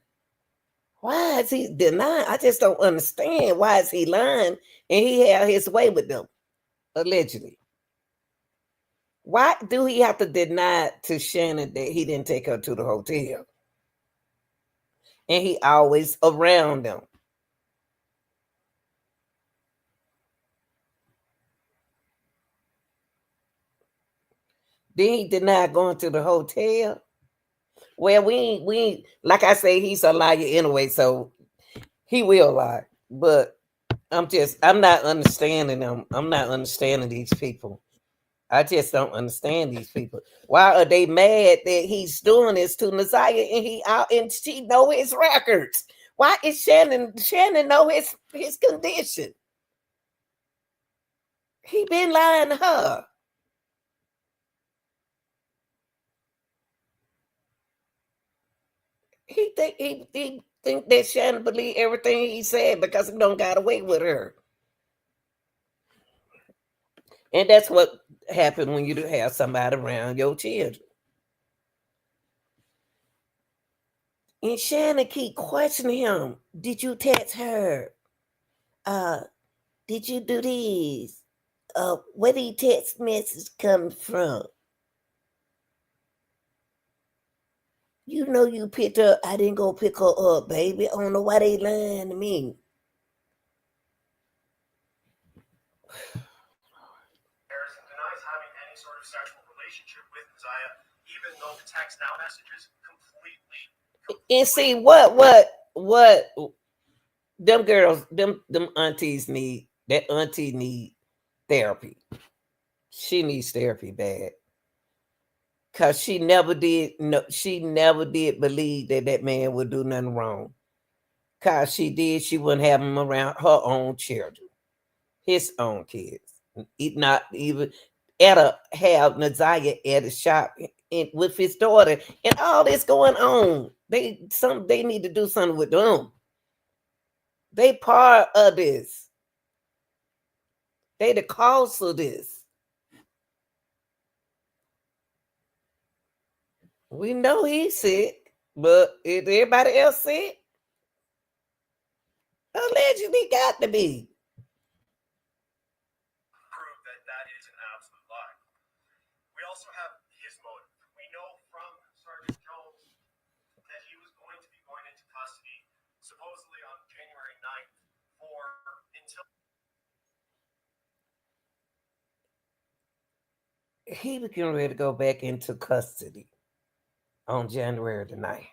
Why is he denying? I just don't understand. Why is he lying and he had his way with them, allegedly? Why do he have to deny to Shannon that he didn't take her to the hotel? And he always around them. Then he denied going to the hotel. Well, we like I say, he's a liar anyway, so he will lie. But I'm not understanding them. I'm not understanding these people. I just don't understand these people. Why are they mad that he's doing this to Naziah and she know his records? Why is Shannon know his condition? He been lying to her. He think that Shannon believe everything he said because he don't got away with her. And that's what happened when you do have somebody around your children. And Shannon keep questioning him. Did you text her? Uh, did you do this? Where the text message come from? You know you picked her. I didn't go pick her up, baby. I don't know why they lying to me. Harrison denies having any sort of sexual relationship with Messiah, even though the text now messages completely. And see what them girls, them aunties need. That auntie need therapy. She needs therapy bad. Cause she never did. No, she never did believe that that man would do nothing wrong. Cause she did, she wouldn't have him around her own children, his own kids. Not even at a have Naziah at a shop with his daughter, and all this going on. They need to do something with them. They part of this. They the cause of this. We know he's sick, but is everybody else sick? Allegedly got to be. Prove that that is an absolute lie. We also have his motive. We know from Sergeant Jones that he was going to be going into custody supposedly on January 9th for until He was getting ready to go back into custody on January the 9th.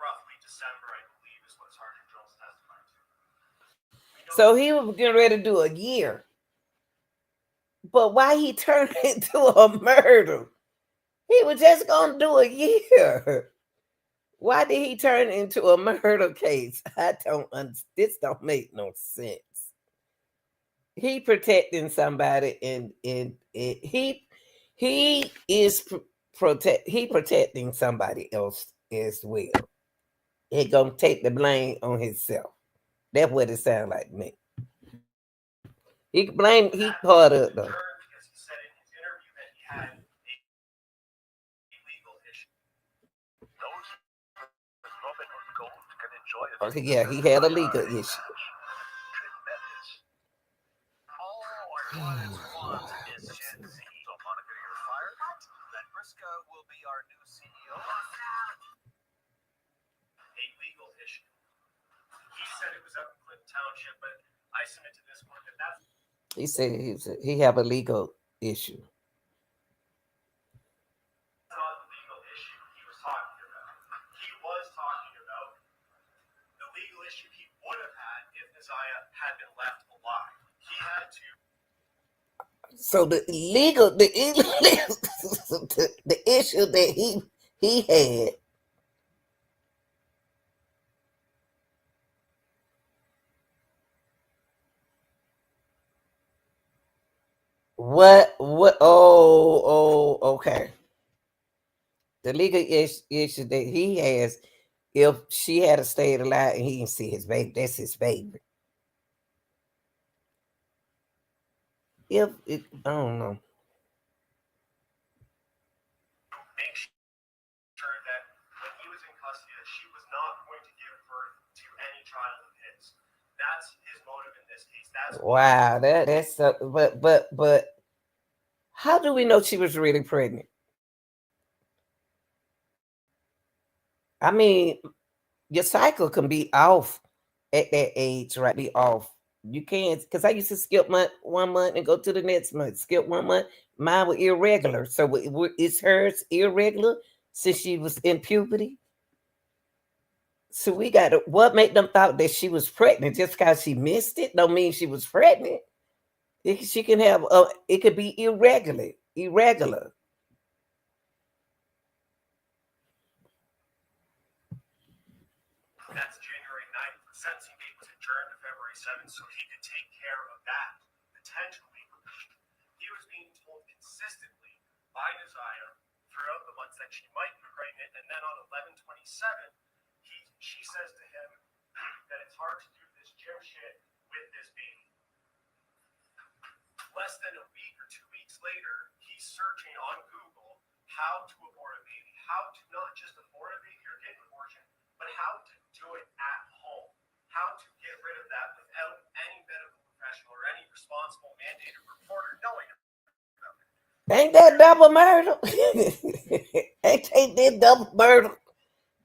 roughly December, I believe, is what Sergeant Jones testified to. So he was getting ready to do a year. But why he turned into a murder? He was just gonna do a year. Why did he turn into a murder case? I don't understand. This don't make no sense. He protecting somebody, and he is protecting somebody else as well. He gonna take the blame on himself. That's what it sounds like to me. He blame he part of though. Because he said in his interview that he had a legal issue. Those with Robin on Gold can enjoy it. Okay, yeah, he had a legal issue. All I want is Gen Z. So Monica, you're fired. Then Briska will be our new CEO. A legal issue. He said it was up in Clinton Township, but I submit to this one that that's He said he have a legal issue. not the legal issue he was talking about. He was talking about the legal issue he would have had if Messiah had been left alive. He had to. So the the issue that he had. What? Okay. The legal issue that he has, if she had stayed alive and he didn't see his baby, that's his baby. I don't know. Make sure that when he was in custody, that she was not going to give birth to any child of his. That's his motive in this case. That's Wow, that's but how do we know she was really pregnant? I mean, your cycle can be off at that age, right? Be off. You can't, because I used to skip 1 month and go to the next month. Skip 1 month. Mine was irregular, so is hers irregular since she was in puberty? So we got to, what made them thought that she was pregnant just because she missed it? Don't mean she was pregnant. She can have it could be irregular. That's January 9th. The sentencing date was adjourned to February 7th so he could take care of that potential legal issue. He was being told consistently by Naziah throughout the months that she might be pregnant, and then on 11/27, she says to him that it's hard to do this gym shit with this baby. Less than a week or 2 weeks later, he's searching on Google how to abort a baby, how to not just abort a baby or get an abortion, but how to do it at home, how to get rid of that without any medical professional or any responsible mandated reporter knowing about it. Ain't that double murder? Ain't that double murder?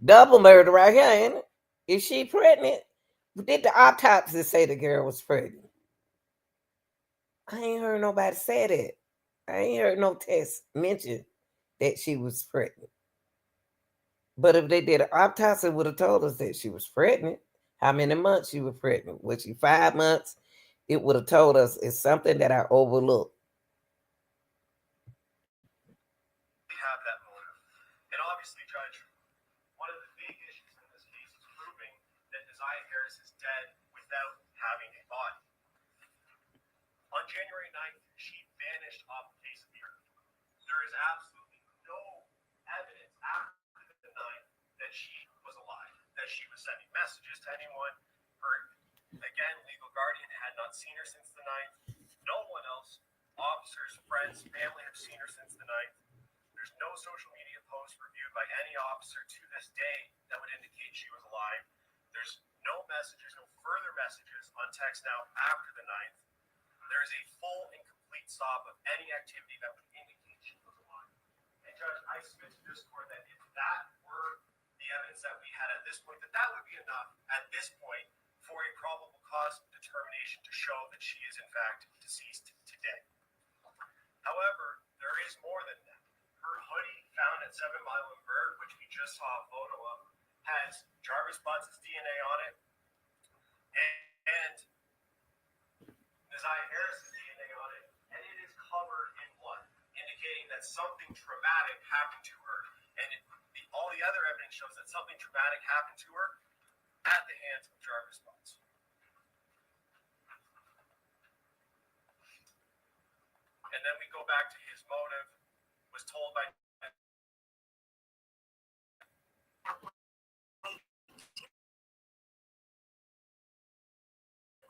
Double murder right here, ain't it? Is she pregnant? Did the autopsy say the girl was pregnant? I ain't heard nobody say that. I ain't heard no test mention that she was pregnant. But if they did an autopsy, it would have told us that she was pregnant. How many months she was pregnant? Was she 5 months? It would have told us. It's something that I overlooked. We have that motive. And obviously, Judge, one of the big issues in this case is proving that Desire Harris is dead without having a body. On January 9th, she vanished off the face of the earth. There is absolutely no evidence after the 9th that she was alive, that she was sending messages to anyone. Her, again, legal guardian had not seen her since the 9th. No one else, officers, friends, family, have seen her since the 9th. There's no social media post reviewed by any officer to this day that would indicate she was alive. There's no messages, no further messages on text now after the 9th. There is a full and complete stop of any activity that would indicate she was alive. And Judge, I submit to this court that if that were the evidence that we had at this point, that would be enough at this point for a probable cause determination to show that she is in fact deceased today. However, there is more than that. Her hoodie found at 7 Mile and Bird, which we just saw a photo of, has Jarvis Butts' DNA on it and Desire Harris' DNA on it, and it is covered in blood, indicating that something traumatic happened to her. And all the other evidence shows that something traumatic happened to her at the hands of Jarvis Butts. And then we go back to his motive, was told by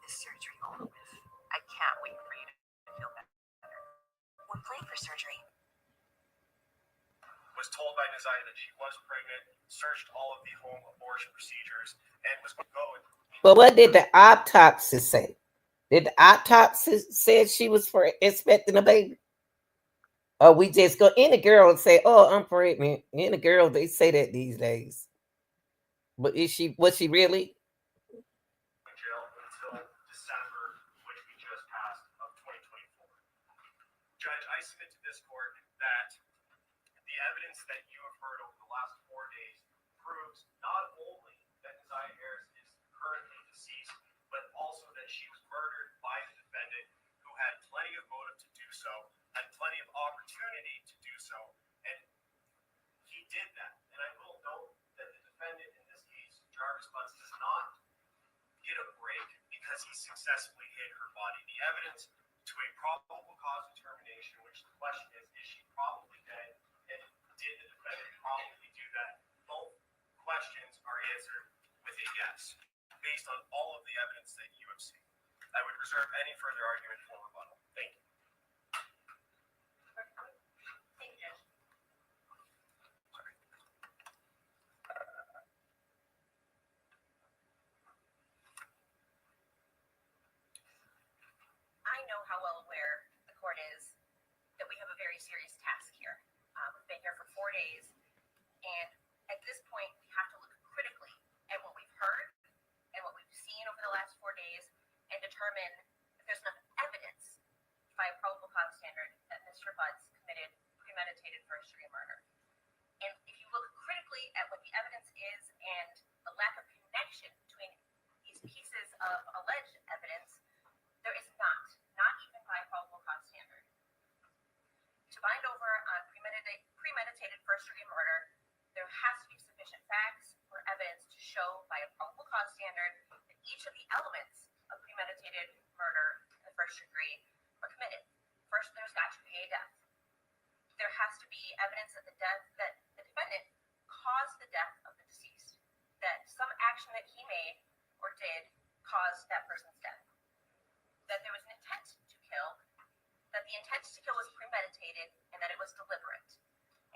This surgery over with. I can't wait for you to feel better. We're playing for surgery. was told by Desire that she was pregnant, searched all of the home abortion procedures, and was going to go. But what did the autopsy say? Did the autopsy say she was expecting a baby? Or we just go any girl and say, "Oh, I'm pregnant." Any girl, they say that these days. But was she really? In jail until December, which we just passed, of 2024. Judge, I submit to this court that the evidence that you have heard over the last 4 days proves not only that Desire Harris is currently deceased, but also that she was murdered by the defendant, who had plenty of motive to do so, had plenty of opportunity to do so, and he did that. And I will note that the defendant in this case, Jarvis Butts, does not get a break because he successfully hid her body. The evidence to a probable cause determination, which the question is she probably dead, and did the defendant probably do that? Both questions are answered with a yes, based on all of the evidence that you have seen. I would reserve any further argument for rebuttal. Thank you. I know how well aware the court is that we have a very serious task here. We've been here for 4 days, and at this point, we have to look critically at what we've heard and what we've seen over the last 4 days and determine if there's enough evidence by a probable cause standard that Mr. Butts committed premeditated first-degree murder. And if you look critically at what the evidence is and the lack of connection between these pieces of alleged evidence, there is not even by a probable cause standard. To bind over on premeditated first-degree murder, there has to be sufficient facts or evidence to show by a probable cause standard that each of the elements of premeditated murder in the first degree are committed. First, there's got to be a death. There has to be evidence that the defendant caused the death of the deceased, that some action that he made or did caused that person's death. That there was an intent to kill, that the intent to kill was premeditated, and that it was deliberate.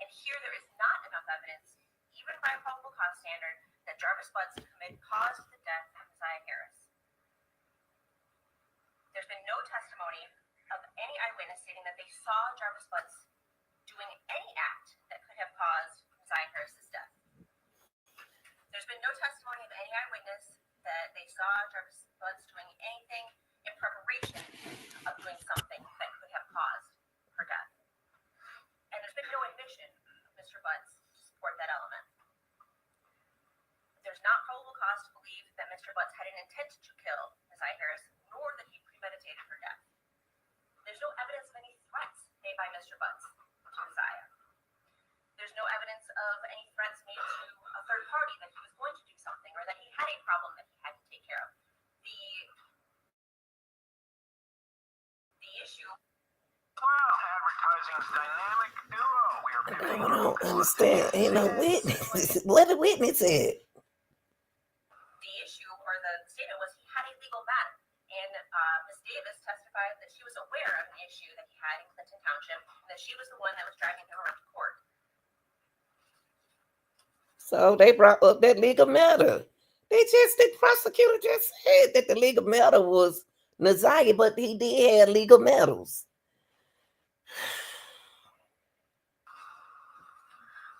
And here there is not enough evidence, even by a probable cause standard, that Jarvis Butts caused the death of Messiah Harris. There's been no testimony of any eyewitness stating that they saw Jarvis Butts doing any act that could have caused Messiah Harris's death. There's been no testimony of any eyewitness that they saw Jarvis Butts doing anything in preparation of doing something that could have caused her death. And there's been no admission of Mr. Butts to support that element. There's not probable cause to believe that Mr. Butts had an intent to kill Messiah Harris, nor that he premeditated her death. There's no evidence of any threats made by Mr. Butts to Messiah. There's no evidence of any threats made to a third party that he was going to do something or that he had a problem that he had to take care of. The issue. Wow, advertising's dynamic duo. We are I don't understand. Ain't no witness. What the witness said? The issue or the statement was he had a legal matter. And Ms. Davis testified that she was aware of an issue that he had in Clinton Township and that she was the one that was dragging him around to court. So they brought up that legal matter. The prosecutor just said that the legal matter was Naziah, but he did have legal matters.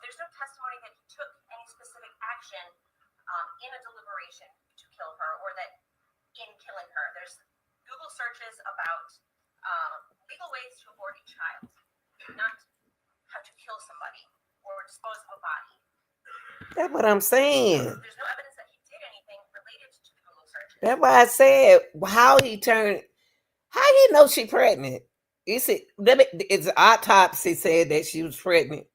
There's no testimony that he took any specific action in a deliberation to kill her or that in killing her. There's Google searches about legal ways to abort a child, not how to kill somebody or dispose of a body. That's what I'm saying. There's no evidence that he did anything related to the Google searches. That's why I said how you know she pregnant? It's autopsy said that she was pregnant.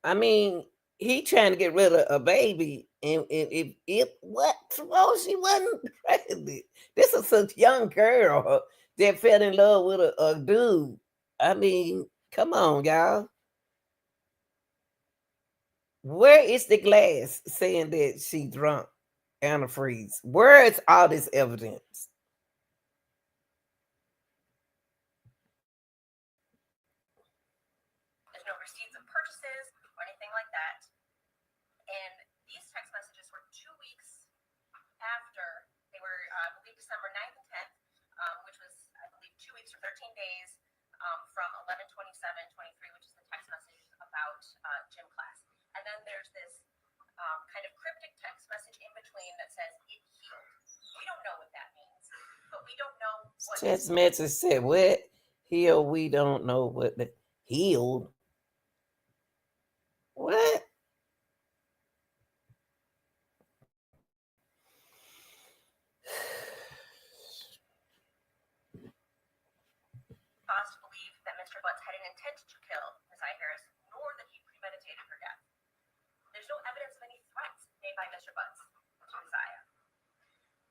I mean, he trying to get rid of a baby, and if what? Suppose she wasn't pregnant. This is a young girl that fell in love with a dude. I mean, come on, y'all. Where is the glass saying that she drunk antifreeze? Where is all this evidence? There's no receipts of purchases or anything like that. And these text messages were 2 weeks after they were, I believe, December 9th and 10th, which was, I believe, 2 weeks or 13 days from 11/27/23, which is the text message about gym class. And then there's this kind of cryptic text message in between that says it healed. We don't know what that means, but we don't know what Text message said what? Healed, we don't know what the healed. What? cause to believe that Mr. Butts had an intent to kill Messiah Harris, nor that he premeditated her death. There's no evidence of any threats made by Mr. Butts to Messiah.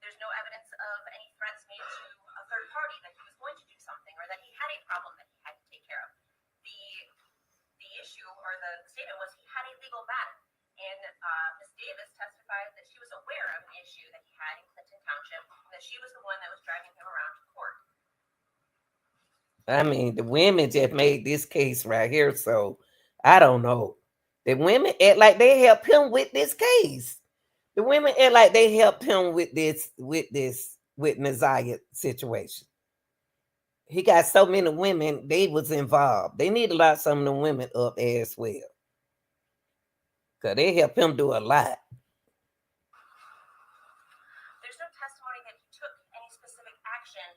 There's no evidence of any threats made to a third party that he was going to do something or that he had a problem that he had to take care of. The issue or the statement was he had a legal matter. And Ms. Davis testified that she was aware of an issue that he had in Clinton Township and that she was the one that was dragging him around to court. I mean, the women just made this case right here, so I don't know. The women act like they helped him with this case. The women act like they helped him with Naziah situation. He got so many women, they was involved. They need to lock some of the women up as well. Because they helped him do a lot. There's no testimony that he took any specific action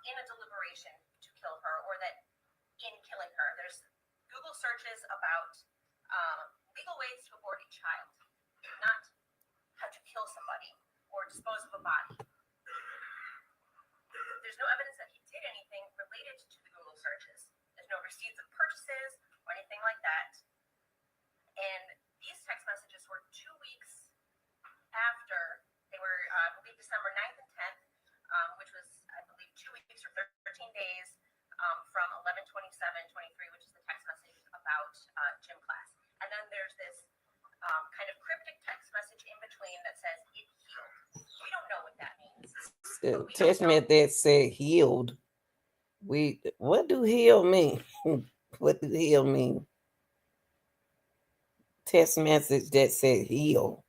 in a deliberation to kill her or that in killing her. There's Google searches about legal ways to abort a child, not how to kill somebody or dispose of a body. There's no evidence that he did anything related to the Google searches. There's no receipts of purchases or anything like that. And these text messages were 2 weeks testament that said healed. What do heal mean? What do heal mean? Text message that said heal.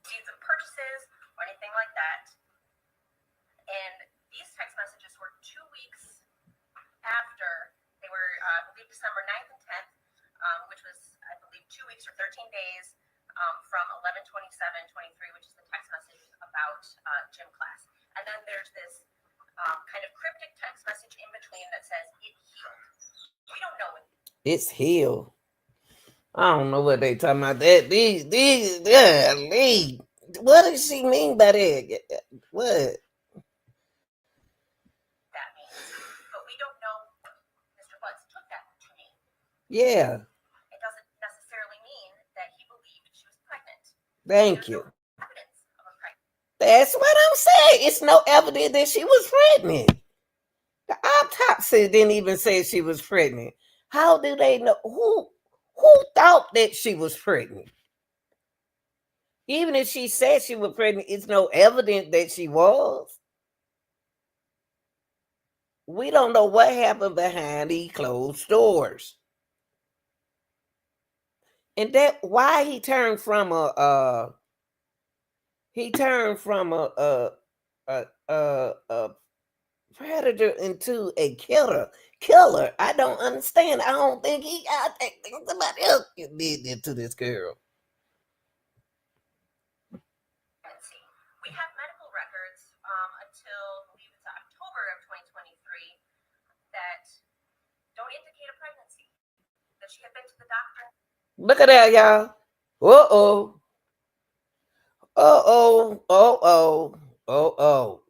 Receipts of purchases or anything like that. And these text messages were 2 weeks after they were, I believe, December 9th and 10th, which was, I believe, 2 weeks or 13 days from 11/27/23, which is the text message about gym class. And then there's this kind of cryptic text message in between that says it healed. We don't know it. It's healed. I don't know what they talking about. These, what does she mean by that? What? That means, but we don't know Mr. Butts took that to mean. Yeah. It doesn't necessarily mean that he believed she was pregnant. Thank There's you. no evidence of a pregnancy. That's what I'm saying. It's no evidence that she was pregnant. The autopsy didn't even say she was pregnant. How do they know? Who thought that she was pregnant? Even if she said she was pregnant, it's no evidence that she was. We don't know what happened behind these closed doors. And that why he turned from a predator into a killer. I don't understand. I don't think I think somebody else did it to this girl. We have medical records until I believe it's October of 2023 that don't indicate a pregnancy. That she had been to the doctor. Look at that, y'all. Uh-oh. Uh-oh. Uh-oh. Uh-oh.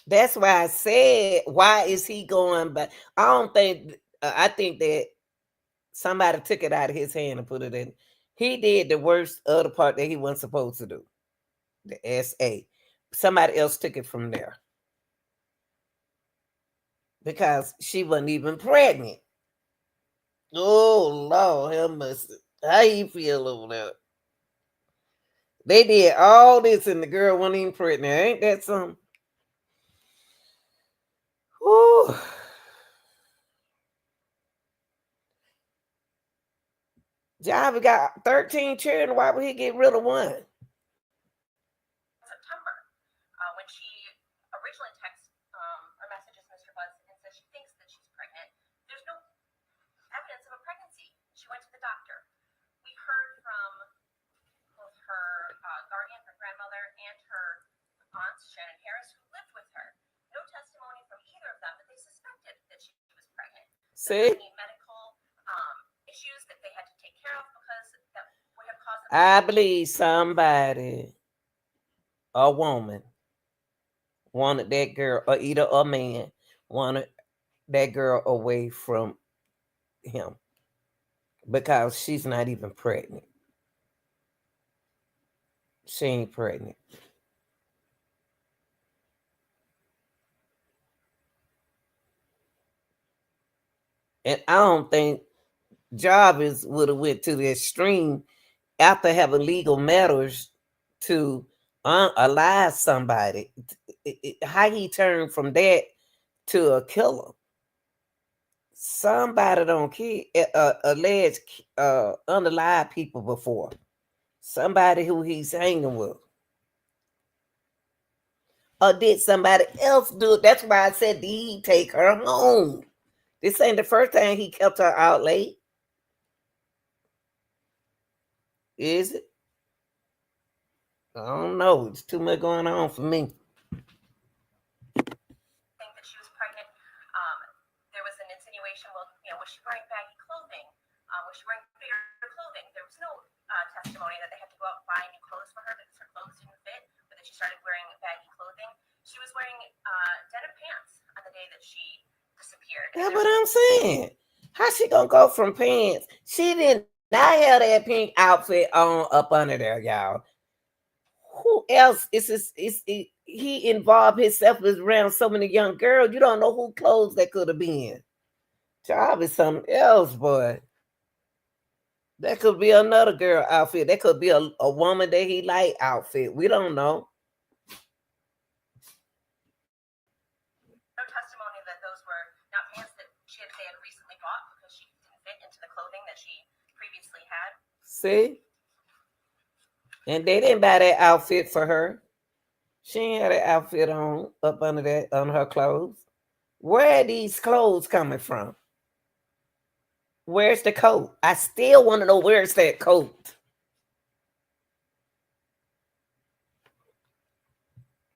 That's why I said, why is he going back? I don't think, I think that somebody took it out of his hand and put it in. He did the worst other part that he wasn't supposed to do. The SA. Somebody else took it from there. Because she wasn't even pregnant. Oh, Lord, have mercy. How you feel over there? They did all this and the girl wasn't even pregnant. Ain't that something? Whew. Java got 13 children. Why would he get rid of one? September, when she originally texts or messages Mr. Butts and says she thinks that she's pregnant. There's no evidence of a pregnancy. She went to the doctor. We heard from both her guardian, her grandmother, and her aunt, Shannon Harris, who lived with her. No testimony from either of them that they suspected that she was pregnant. See? Any medical issues that they had to take care of because that would have caused them. I believe somebody, a woman, wanted that girl, or either a man, wanted that girl away from him because she's not even pregnant. She ain't pregnant. And I don't think Jarvis would have went to the extreme after having legal matters to unalive somebody. How he turned from that to a killer. Somebody don't kill alleged unalive people before. Somebody who he's hanging with. Or did somebody else do it? That's why I said, did he take her home? This ain't the first time he kept her out late. Is it? I don't know. It's too much going on for me. Think that she was pregnant. There was an insinuation, well, was she wearing baggy clothing? Was she wearing bigger clothing? There was no testimony that they had to go out and buy new clothes for her because her clothes didn't fit, or that she started wearing baggy clothing. She was wearing denim pants on the day that she disappeared. That's what I'm saying. How she gonna go from pants? She did not have that pink outfit on up under there, y'all. Who else he involved himself around so many young girls? You don't know who clothes that could have been. Job is something else, boy. That could be another girl outfit. That could be a woman that he like outfit. We don't know. No testimony that those were not pants that they had recently bought because she didn't fit into the clothing that she previously had. See? And they didn't buy that outfit for her. She ain't had that outfit on up under that on her clothes. Where are these clothes coming from? Where's the coat? I still want to know where's that coat.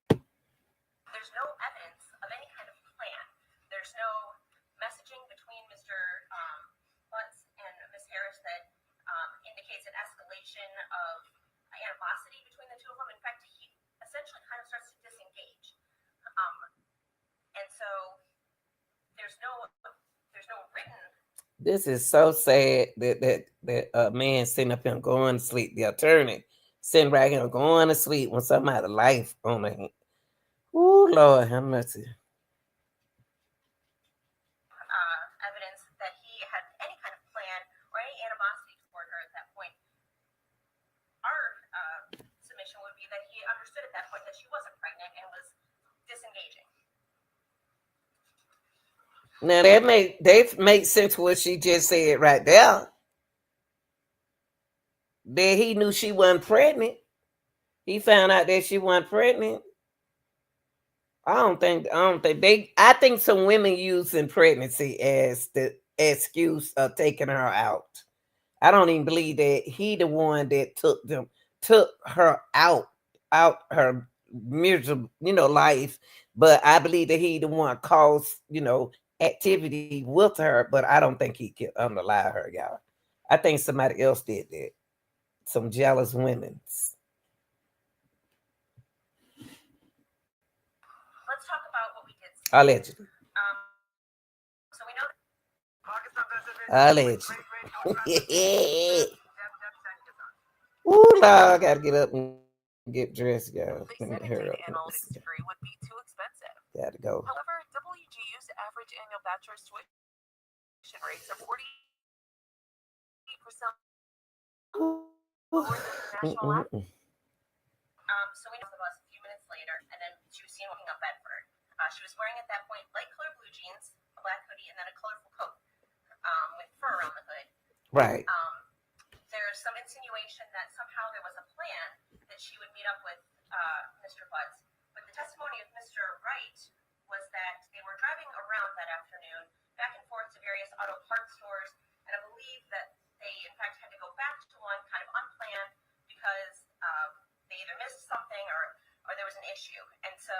There's no evidence of any kind of plan. There's no messaging between Mr. Butts and Ms. Harris that indicates an escalation of animosity between the two of them. In fact, he essentially kind of starts to disengage. And so there's no written. This is so sad that a man sitting up here going to sleep. The attorney sitting right here going to sleep when somebody's life on the hand. Oh Lord, have mercy. Evidence that he had any kind of plan or any animosity toward her at that point. Our submission would be that he understood at that point that she wasn't pregnant and was disengaging. Now they make sense what she just said right there. That he knew she wasn't pregnant. He found out that she wasn't pregnant. I think some women using pregnancy as the excuse of taking her out. I don't even believe that he the one that took her out her miserable, life. But I believe that he the one caused, activity with her, but I don't think he could underlie her, y'all. I think somebody else did that. Some jealous women. Let's talk about what we did see. Allegedly. So we know Allegedly. Ooh, Lord, I gotta get up and get dressed, y'all. They said a data analytics degree would be too expensive. Gotta go. However, WGU's average annual bachelor's tuition rates are 48% lower than the national average. So we know the bus a few minutes later, and then she was seen walking up Bedford. She was wearing at that point light color blue jeans, a black hoodie, and then a colorful coat with fur around the hood. Right. There's some insinuation that somehow there was a plan that she would meet up with Mr. Butts, but the testimony of Mr. Wright was that they were driving around that afternoon, back and forth to various auto parts stores, and I believe that they in fact had to go back to one kind of unplanned because they either missed something or there was an issue. And so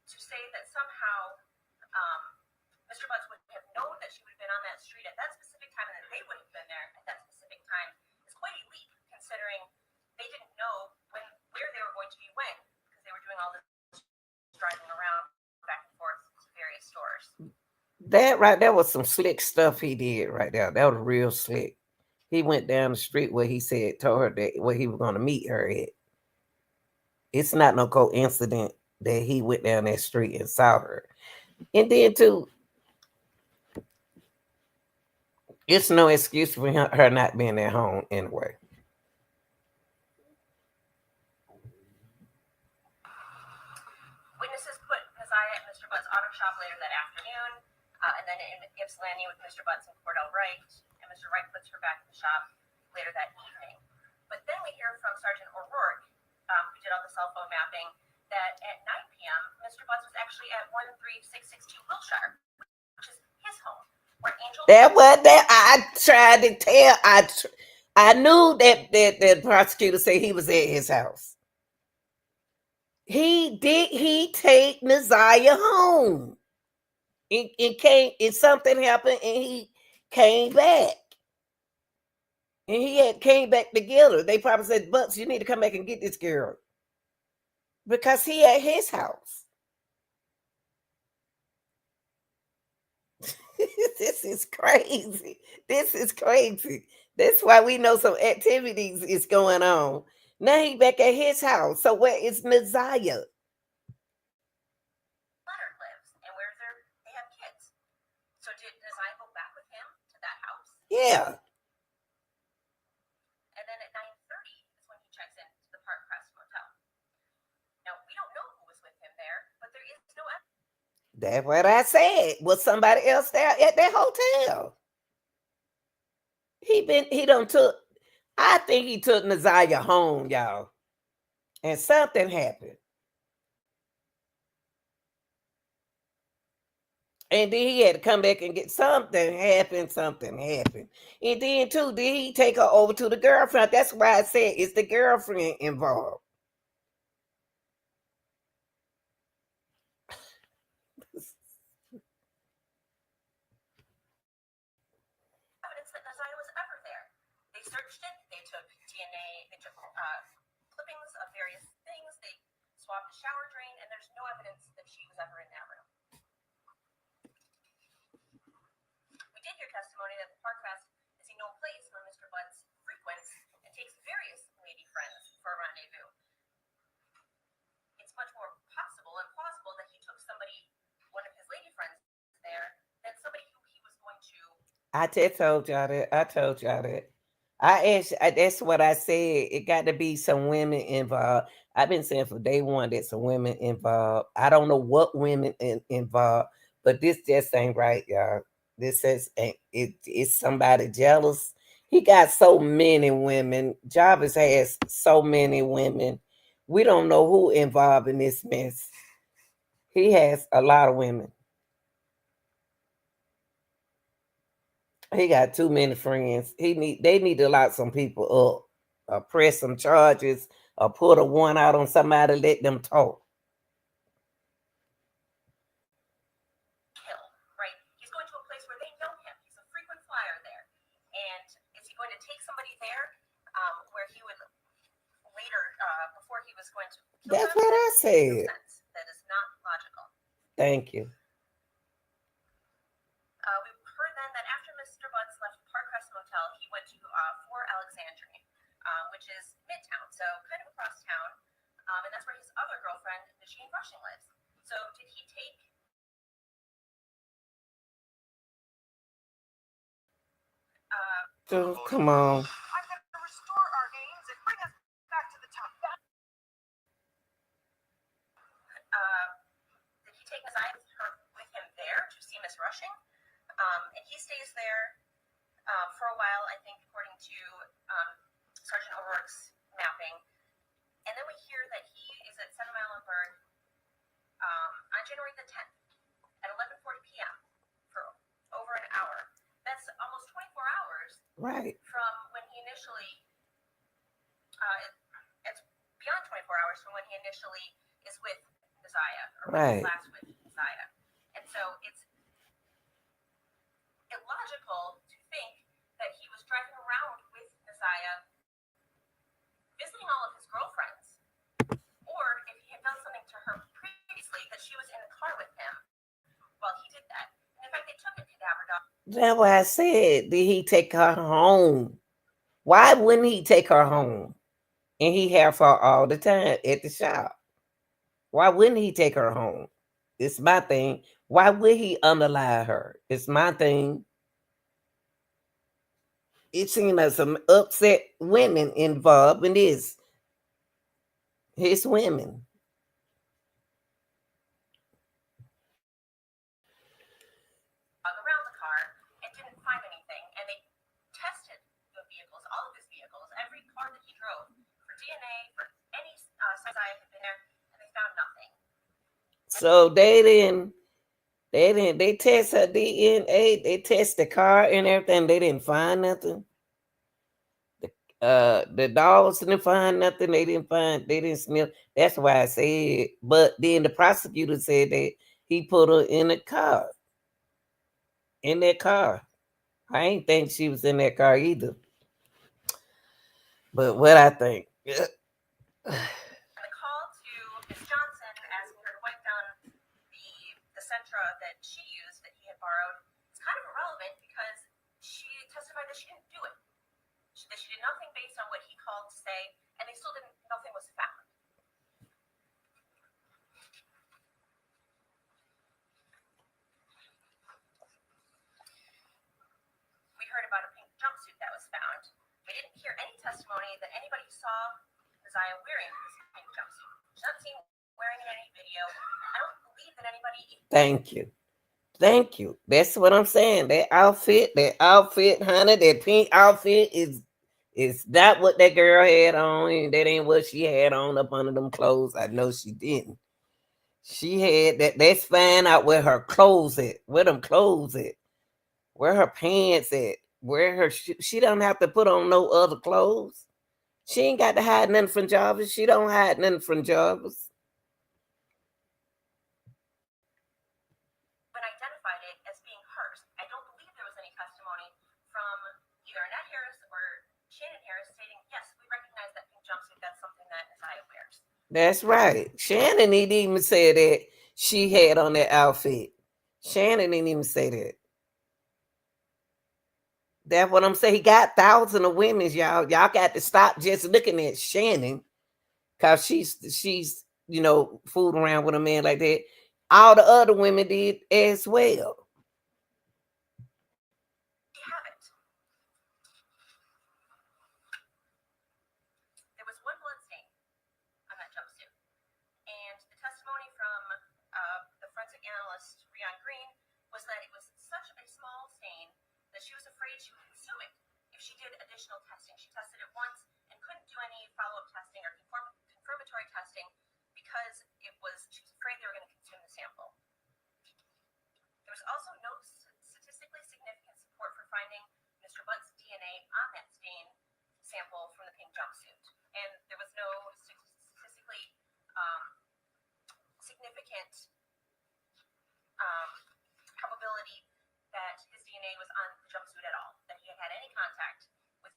to say that somehow Mr. Butts would have known that she would have been on that street at that specific time and that they would have been there at that specific time is quite a leap, considering they didn't know where they were going to be when, because they were doing all this driving around back and forth to various stores. That right there was some slick stuff he did right there. That was real slick. He went down the street where he told her that where he was going to meet her at. It's not no coincidence that he went down that street and saw her. And then too, it's no excuse for her not being at home anyway. Witnesses put Keziah at Mr. Butts' auto shop later that afternoon, and then in Ypsilanti with Mr. Butts and Cordell Wright, and Mr. Wright puts her back in the shop later that evening. But then we hear from Sergeant O'Rourke, who did all the cell phone mapping, that at 9 p.m., Mr. Butts was actually at 13662 Wilshire, which is his home, where Angel... That was that. I tried to tell. I knew that the prosecutor said he was at his house. He take Naziah home. And something happened and he came back. And he came back together. They probably said, Butts, you need to come back and get this girl. Because he at his house. This is crazy. This is crazy. That's why we know some activities is going on. Now he back at his house. So where is Naziah? Leonard lives and where they have kids. So did Naziah go back Yeah. And then at 9:30 is when he checks into the Park Crest Motel. Now, we don't know who was with him there, but there is no evidence. That's what I said. Was somebody else there at that hotel? He done took, I think he took Naziah home, y'all. And something happened. And then he had to come back and get something happened. And then too, did he take her over to the girlfriend? That's why I said it's the girlfriend involved. Evidence that Naziah was ever there. They searched it, they took DNA, they took clippings of various things, they swabbed the shower drain, and there's no evidence that she was ever in that room. We did hear testimony that the Park Crest is a known place where Mr. Butts frequents and takes various lady friends for a rendezvous. It's much more possible and plausible that he took somebody, one of his lady friends there, than somebody who he was going to. I just told y'all that. I asked. That's what I said. It got to be some women involved. I've been saying for day one that some women involved. I don't know what women involved, but this just ain't right, y'all. This is it's somebody jealous. He got so many women. Jarvis has so many women. We don't know who involved in this mess. He has a lot of women. He got too many friends. They need to lock some people up, or press some charges, or put a one out on somebody, let them talk. Kill, right? He's going to a place where they know him. He's a frequent flyer there. And is he going to take somebody there where he would later, before he was going to kill That's them? what I That makes no said. sense. That is not logical. Thank you. We heard then that after Mr. Butts left Park Crest Motel, he went to 4 Alexandrine, which is midtown, so kind of across town. And that's where his other girlfriend, Machine Rushing, lives. So did he take Come on. I'm going to restore our gains and bring us back to the top. did he take Naziah with him there to see Miss Rushing? And he stays there for a while, I think, according to Sergeant O'Rourke's mapping. And then we hear that he is at 7 Mile and Bird on January the 10th at 11:40 p.m. for over an hour. That's almost 24 hours Right. from when he initially, it's beyond 24 hours from when he initially is with Naziah, or when he's Right. last with Naziah. And so it's illogical to think that he was driving around with Naziah, visiting all of his girlfriends, or if he had done something to her previously, that she was in the car with him while he did that. And in fact, they took a cadaver dog. That's why I said, did he take her home? Why wouldn't he take her home? And he have her all the time at the shop. Why wouldn't he take her home? It's my thing. Why would he unalive her? It's my thing. It seems like some upset women involved in this. His women. Around the car and didn't find anything. And they tested the vehicles, all of his vehicles, every car that he drove, for DNA, for any signs I had been there, and they found nothing. So they test her DNA, they test the car and everything, they didn't find nothing. The dogs didn't find nothing, they didn't smell. That's why I said, but then the prosecutor said that he put her in the car. In that car. I ain't think she was in that car either. But what I think. And the call to Miss Johnson asking her to wipe down the Sentra that she used that he had borrowed is kind of irrelevant because she testified that she didn't do it. That she did nothing based on what he called to say, and they still didn't. Nothing was found. We heard about a pink Isaiah wearing this pink jumpsuit. She's not seen wearing it in any video. I don't believe that anybody. Thank you. Thank you. That's what I'm saying. That outfit, honey, that pink outfit is not what that girl had on, and that ain't what she had on up under them clothes. I know she didn't. She had that. Let's find out where her clothes at. Where them clothes at? Where her pants at? Where her she don't have to put on no other clothes. She ain't got to hide nothing from Jarvis. She don't hide nothing from Jarvis. But identified it as being hers. I don't believe there was any testimony from either Annette Harris or Shannon Harris stating, yes, we recognize that pink jumpsuit. That's something that Isaiah wears. That's right. Shannon didn't even say that she had on that outfit. Shannon didn't even say that. That's what I'm saying. He got thousands of women, y'all. Y'all got to stop just looking at Shannon, cause she's fooled around with a man like that. All the other women did as well. You have it. There was one blood stain on that jumpsuit, and the testimony from the forensic analyst Rion Green was that it was such a small stain that she was afraid she would consume it if she did additional testing. She tested it once and couldn't do any follow-up testing or confirmatory testing because she was afraid they were going to consume the sample. There was also no statistically significant support for finding Mr. Butt's DNA on that stain sample from the pink jumpsuit, and there was no statistically significant probability that his DNA was on the jumpsuit at all, that he had any contact with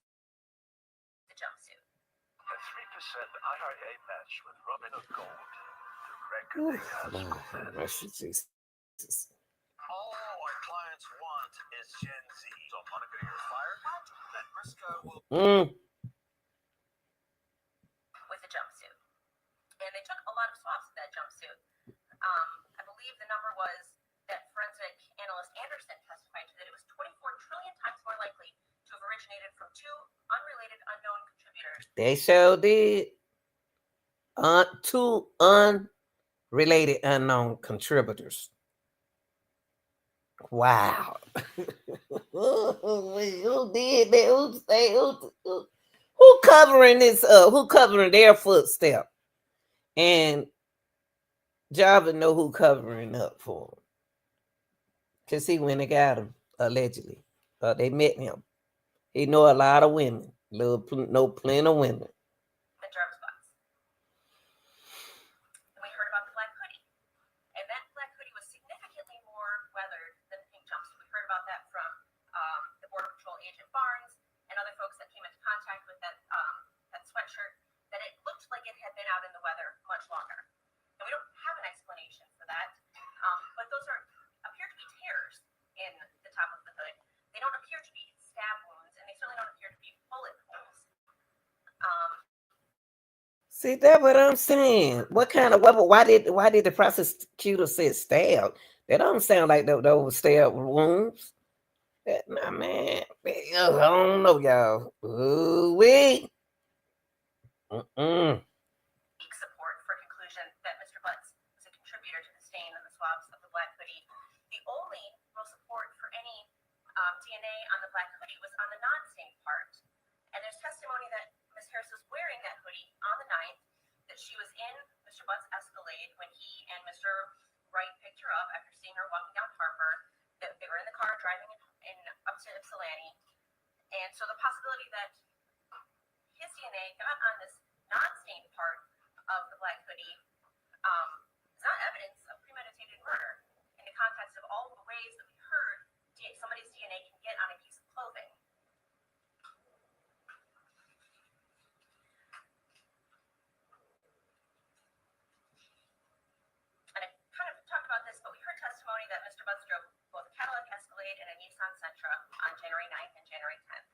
the jumpsuit. A 3% IRA match with Robin of Gold. The reckoning has Jesus. All our clients want is Gen Z. So Monica, you're fired. Then Briscoe will With the jumpsuit. And they took a lot of swabs of that jumpsuit. I believe the number was that forensic analyst Anderson testified to, that it was 24 trillion times more likely to have originated from two unrelated unknown contributors. They sure did. Two unrelated unknown contributors. Wow. Who did that? Who covering this up? Who covering their footstep? And Java know who covering up for him. Because he went and got him, allegedly. They met him. He know a lot of women. Know plenty of women. And Jarvis Butts. And we heard about the black hoodie. And that black hoodie was significantly more weathered than the pink jumpsuit. We heard about that from the Border Patrol agent Barnes and other folks that came into contact with that sweatshirt, that it looked like it had been out in the weather much longer. And we don't have an explanation for that. But those appear to be tears in the top of the hood. They don't appear to be stab wounds, and they certainly don't appear to be bullet holes. See, that's what I'm saying. What kind of weapon? Why did the prosecutor say stab? That don't sound like those stab wounds. Nah, man. I don't know, y'all. Ooh-wee. Weak support for conclusion that Mr. Butts was a contributor to the stain on the swabs of the black hoodie. The only real support for any DNA on the black hoodie was on the non-stained part. And there's testimony that Ms. Harris was wearing that hoodie on the 9th, that she was in Mr. Butts' Escalade when he and Mr. Wright picked her up after seeing her walking down Harper, that they were in the car driving up to Ypsilanti. And so the possibility that his DNA got on this non-stained part of the black hoodie is not evidence of premeditated murder in the context of all of the ways that we heard somebody's DNA can get on a piece of clothing. And I kind of talked about this, but we heard testimony that Mr. Butts drove both a Cadillac Escalade and a Nissan Sentra on January 9th and January 10th.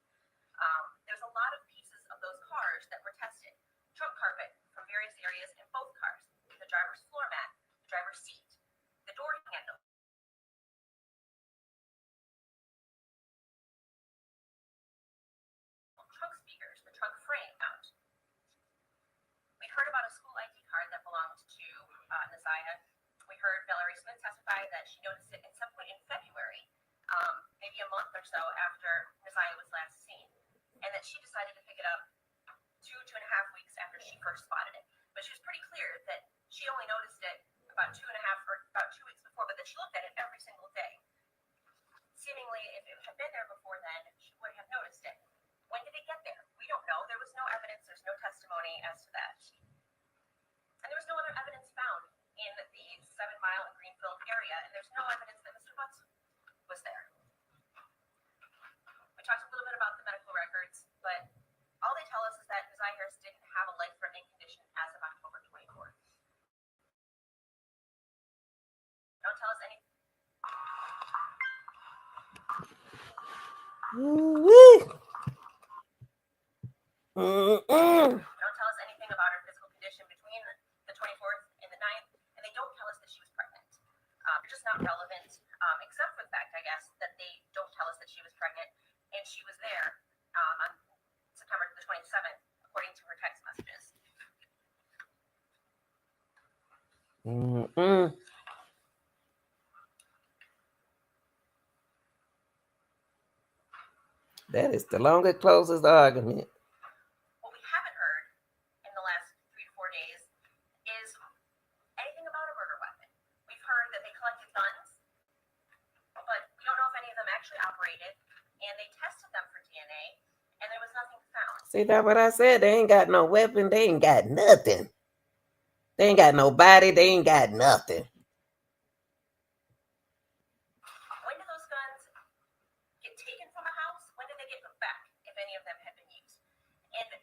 There's a lot of pieces of those cars that were tested. Trunk carpet from various areas in both cars. The driver's floor There's no testimony as to that. And there was no other evidence found in the 7 Mile and Greenfield area, and there's no evidence that Mr. Butts was there. We talked a little bit about the medical records, but all they tell us is that Ms. Harris didn't have a life-threatening condition as of October 24th. Don't tell us anything. Don't tell us anything about her physical condition between the 24th and the 9th, and they don't tell us that she was pregnant. It's just not relevant, except for the fact, I guess, that they don't tell us that she was pregnant, and she was there on September the 27th, according to her text messages. That is the longest, closest argument. What we haven't heard in the last 3 to 4 days is anything about a murder weapon. We've heard that they collected guns, but we don't know if any of them actually operated, and they tested them for DNA, and there was nothing found. See, that's what I said. They ain't got no weapon. They ain't got nothing. They ain't got no body. They ain't got nothing. When did those guns get taken from a house? When did they get put back, if any of them had been used? And,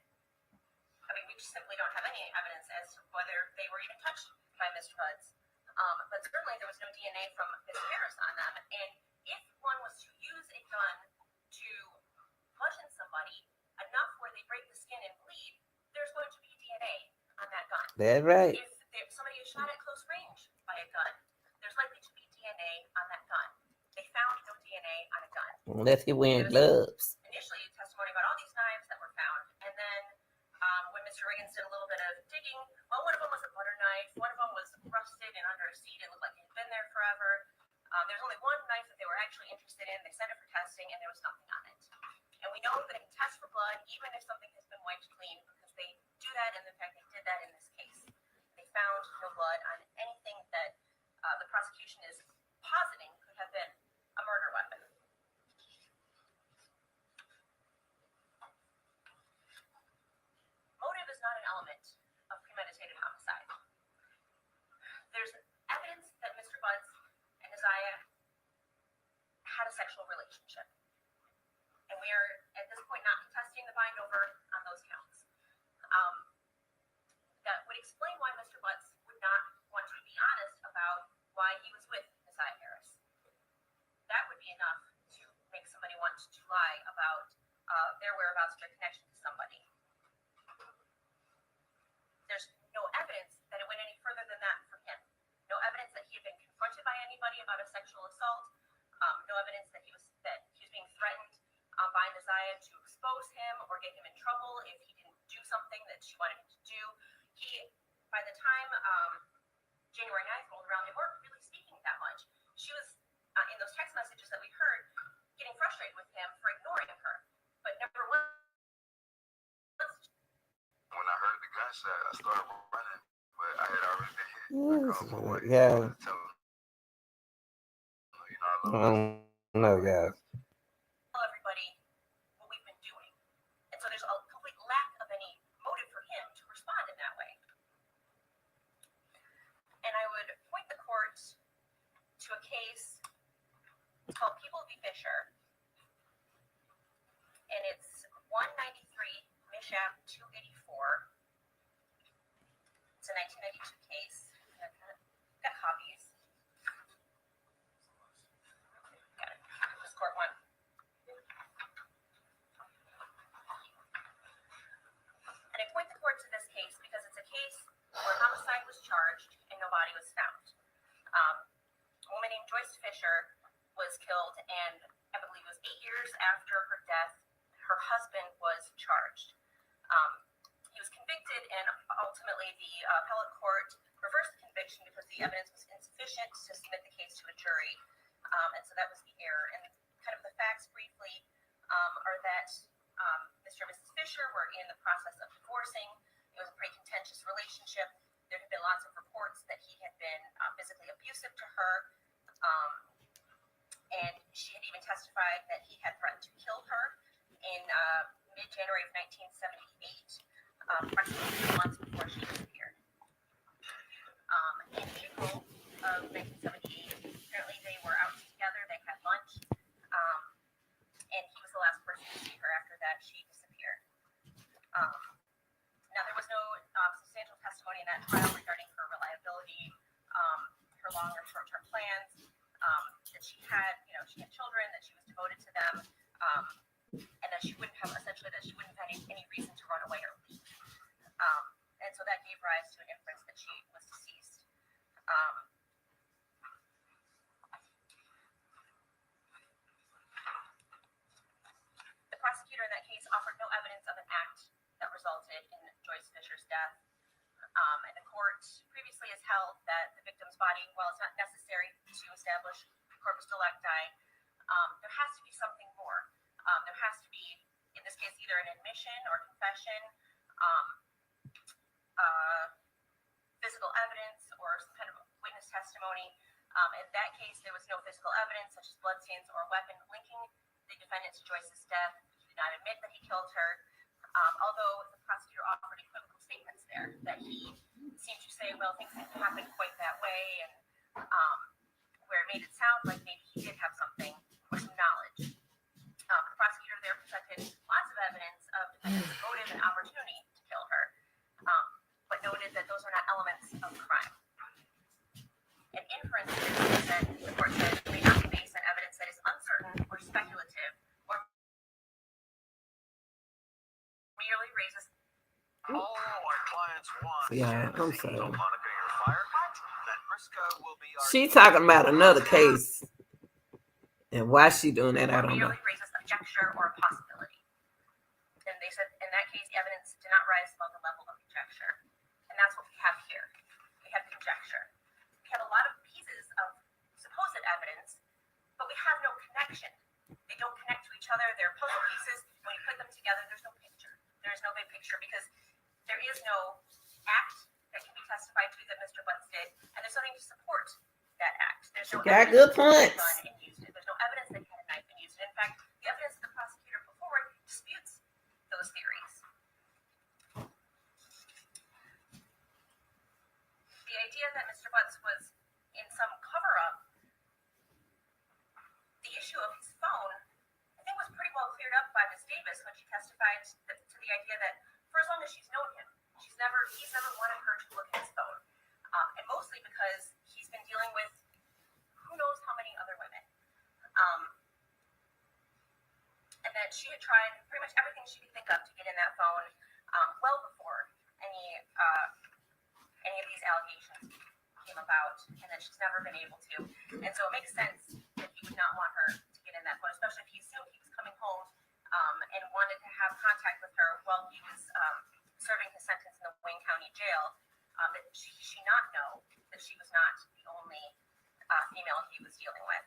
I mean, we just simply don't have any evidence as to whether they were even touched by Mr. Butts. But certainly there was no DNA from Ms. Harris on them. And if one was to use a gun to bludgeon somebody enough where they break the skin and bleed, there's going to be DNA on that gun. That's right. If somebody is shot at close range by a gun, there's likely to be DNA on that gun. They found no DNA on a gun. Unless he wearing gloves. Initially, testimony about all these knives that were found, and then when Mr. Riggins did a little bit of digging, well, one of them was a butter knife, one of them was rusted and under a seat. It looked like it had been there forever. There's only one knife that they were actually interested in. They sent it for testing, and there was nothing on it. And we know that they can test for blood even if something has been wiped clean, because they do that, and in fact, they did that in this case. They found no blood on anything that the prosecution is positing could have been a murder weapon. Motive is not an element of premeditated homicide. There's evidence that Mr. Butts and Isaiah had a sexual relationship. And we are, at this point, not contesting the bind over on those counts. That would explain why Mr. Butts would not want to be honest about why he was with Isaiah Harris. That would be enough to make somebody want to lie about their whereabouts or their connection to somebody. There's no evidence that it went any further than that for him. No evidence that he had been confronted by anybody about a sexual assault. No evidence that he was being threatened by Isaiah to expose him or get him in trouble if he didn't do something that she wanted him to do. He, by the time January 9th rolled around, they weren't really speaking that much. She was, in those text messages that we heard, getting frustrated with him for ignoring her, but never once. When I heard the gunshot, I started running, but I had already been hit. Yeah. I don't know, guys. Tell everybody what we've been doing. And so there's a complete lack of any motive for him to respond in that way. And I would point the court to a case called People v. Fisher. And it's 193 Mishap 284. It's a 1992 case. I've got copies. Got it. This court one. And I point the court to this case because it's a case where homicide was charged and no body was found. A woman named Joyce Fisher was killed, and I believe it was 8 years after her death, her husband was charged. He was convicted, and ultimately the appellate court reversed the conviction because the evidence was insufficient approximately 2 months before she disappeared. In April of 1978, apparently they were out together, they had lunch, and he was the last person to see her after that she disappeared. Now, there was no substantial testimony in that trial regarding her reliability, her long or short-term plans, that she had children, that she was devoted to them, and that she wouldn't have any reason to run away or leave. And so that gave rise to an inference that she was deceased. The prosecutor in that case offered no evidence of an act that resulted in Joyce Fisher's death. And the court previously has held that the victim's body, while it's not necessary to establish corpus delicti, there has to be something more. There has to be, in this case, either an admission or confession, physical evidence, or some kind of witness testimony. In that case, there was no physical evidence, such as bloodstains or a weapon, linking the defendant to Joyce's death. He did not admit that he killed her, although the prosecutor offered equivocal statements there, that he seemed to say, well, things didn't happen quite that way, and where it made it sound like maybe he did have something or some knowledge. The prosecutor there presented lots of evidence of defendant's motive and opportunity to kill her, but noted that those are not elements of the crime. An inference is that the court said may not be based on evidence that is uncertain or speculative or merely raises. All our clients want Yeah, I'm is sorry. to monitor your fire. That Briscoe will be our She talking about another case. And why she doing that, I don't know. Merely raises a conjecture or a possibility. And they said in that case, the evidence did not rise above the level of conjecture. And that's what we have here. We have conjecture. We have a lot of pieces of supposed evidence, but we have no connection. They don't connect to each other. They're puzzle pieces. When you put them together, there's no picture. There is no big picture because there is no act that can be testified to that Mr. Butts did, and there's nothing to support that act. There's no Got good points. There's no evidence that he had a knife and used it. In fact, the evidence the prosecutor put forward disputes those theories. The idea that Mr. Butts was in some cover-up, the issue of his phone, I think was pretty well cleared up by Ms. Davis when she testified to the idea that for as long as she's known him, he's never wanted her to look at his phone. And mostly because he's been dealing with who knows how many other women. And that she had tried pretty much everything she could think of to get in that phone well before any of these allegations came about, and that she's never been able to. And so it makes sense that he would not want her to get in that phone, especially if he assumed he was coming home and wanted to have contact with her while he was serving his sentence in the Wayne County Jail. That she not know that she was not the only female he was dealing with.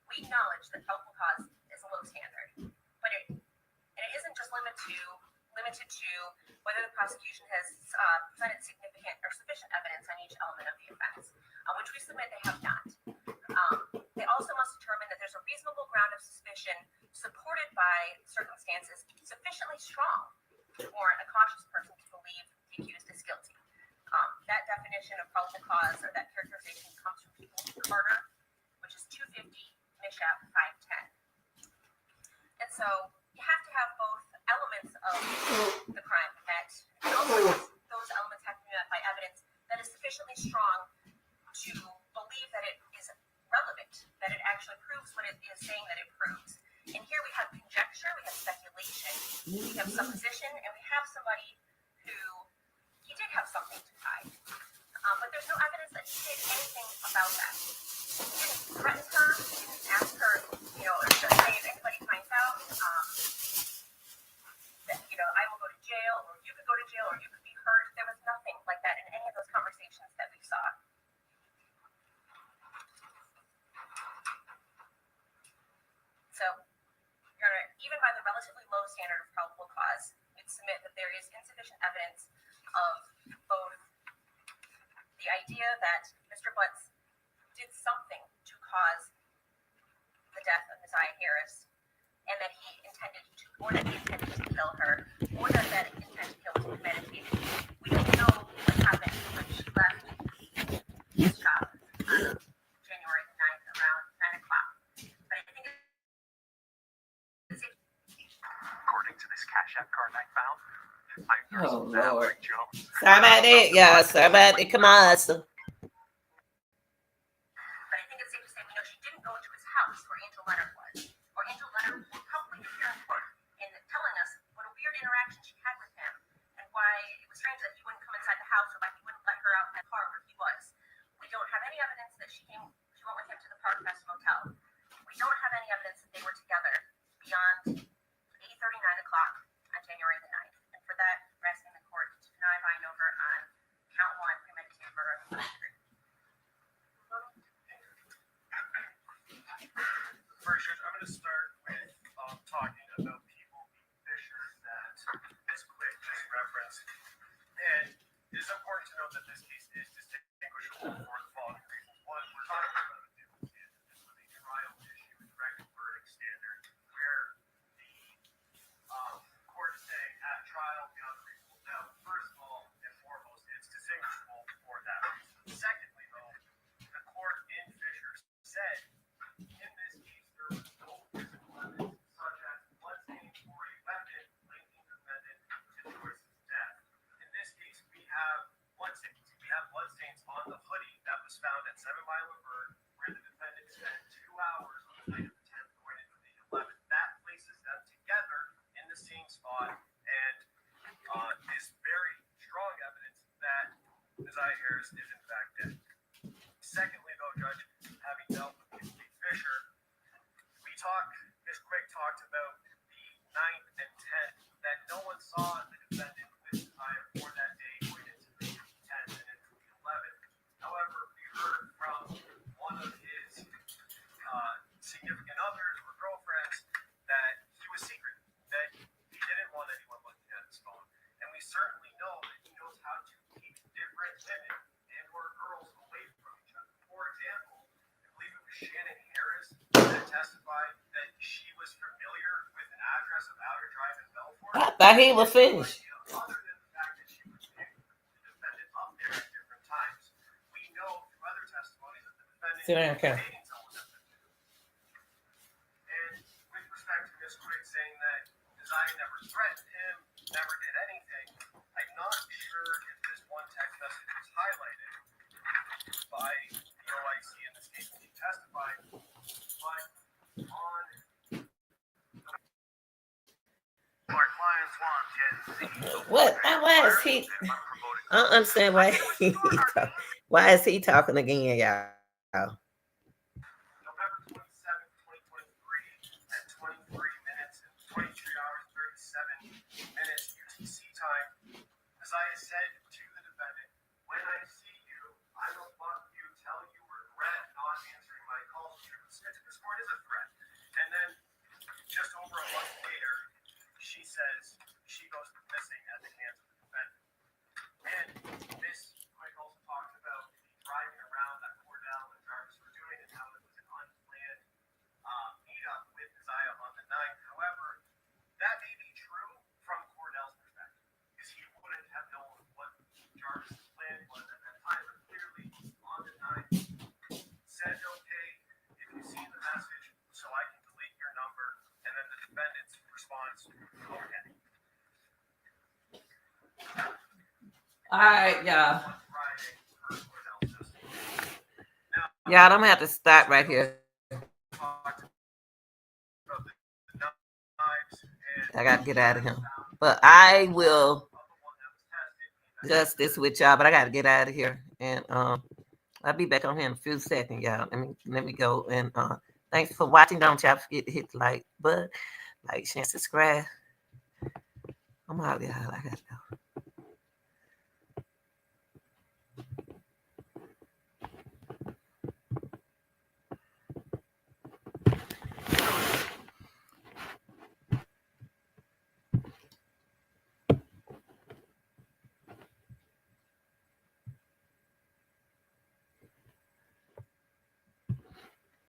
We acknowledge that probable cause is a low standard, but it isn't just limited to whether the prosecution has presented significant or sufficient evidence on each element of the offense, which we submit they have not. They also must determine that there's a reasonable ground of suspicion supported by circumstances sufficiently strong to warrant a cautious person to believe the accused is guilty. That definition of probable cause, or that characterization, comes from people like Carter, which is 250, Mishap 510. And so you have to have both elements of the crime met, and also those elements have to be met by evidence that is sufficiently strong to believe that it is relevant, that it actually proves what it is saying that it proves. And here we have conjecture, we have speculation, we have supposition, and we have somebody who he did have something to hide. But there's no evidence that he did anything about that. He didn't threaten her, he didn't ask her, or say if anybody finds out that, I will go to jail, or you could go to jail, or you could be hurt. There was nothing like that in any of those conversations that we saw. So, Your Honor, even by the relatively low standard of probable cause, we'd submit that there is insufficient evidence of both the idea that Mr. Butts did something to cause the death of Ms. I, Harris, and that he intended to kill her, or that intent to kill was premeditated. We don't know what happened when she left his shop on January the 9th around 9 o'clock. But I think it's According to this Cash App card I found, Night Nurse Oh, Valerie Lord. Jones. Sorry about that, y'all. Sorry about the commercial. But I think it's safe to say we know she didn't go to his house where Angel Leonard was. Or Angel Leonard will probably appear in court in telling us what a weird interaction she had with him and why it was strange that he wouldn't come inside the house or why he wouldn't let her out in the car where he was. We don't have any evidence that she went with him to the Park West Motel. We don't have any evidence that they were together beyond 8:30, 9 o'clock on January the 9th. And for that, we're asking the court to deny buying over on count 1, premeditated murder of the First, I'm going to start with talking about people being Fishers that Ms. Quick just referenced. And it is important to note that this case is distinguishable for the following reasons. One, we're talking about a different standard. This was a trial issue, a direct verdict standard, where the court is saying at trial beyond reasonable doubt. First of all and foremost, it's distinguishable for that reason. Secondly, though, the court in Fishers said in this case there was no physical evidence such as bloodstains or a weapon linking the defendant to Joyce's death. In this case, we have bloodstains. We have bloodstains on the hoodie that was found at 7 Mile and Bird, where the defendant spent 2 hours on the night of the 10th going into the 11th. That places them together in the same spot and is very strong evidence that Isaiah Harris is in fact dead. Secondly, though, Judge, having dealt with Lee Fisher, Ms. Quick talked about the 9th and 10th, that no one saw the defendant with Isaiah for that day going into the 10th and into the 11th. However, we heard from one of his significant others or girlfriends that he was secret, that he didn't want anyone looking at his phone. And we certainly know that he knows how to keep different women and or girls away from each other. For example, I believe it was Shannon Harris that testified that she was familiar with an address of Outer Drive in Belfort. I thought he was finished. Other than the fact that she would pick the defendant up there at different times, we know through other testimonies that the defendant Sit down, was Ken. dating someone at the time. And with respect to Ms. Quick saying that Isaiah never threatened him, never did anything, I'm not sure if this one text message was highlighted by the OIC in this case when he testified, but on Our clients want Gen Z. What? Why is he? I don't understand why why is he talking again, y'all? November 27th, 2023 at 23 minutes and 23 hours and 37 minutes UTC time, Isaiah said to the defendant, "When I see you, I will fuck you, tell you regret not answering my calls." This court is a threat. And then just over a month later, she says she goes missing at the hands of the defendant. And Miss Quick also talked about the driving around that Cordell and Jarvis were doing and how it was an unplanned meetup with Isaiah on the 9th. However, that may be true from Cordell's perspective, because he wouldn't have known what Jarvis's plan was at that time. But clearly, on the 9th, said, "Okay, if you see the message, so I can delete your number," and then the defendant's response, "Okay." All right, y'all. On Friday, per Cordell's testimony. Now, Y'all, I'm gonna have to stop right here. talked about the knives and I gotta get out of here. But I will of the one that was tested. just this with y'all, but I gotta get out of here. And I'll be back on here in a few seconds, y'all. Let me go and thanks for watching. Don't y'all forget to hit the like button, like, share, subscribe. I'm out, y'all. I got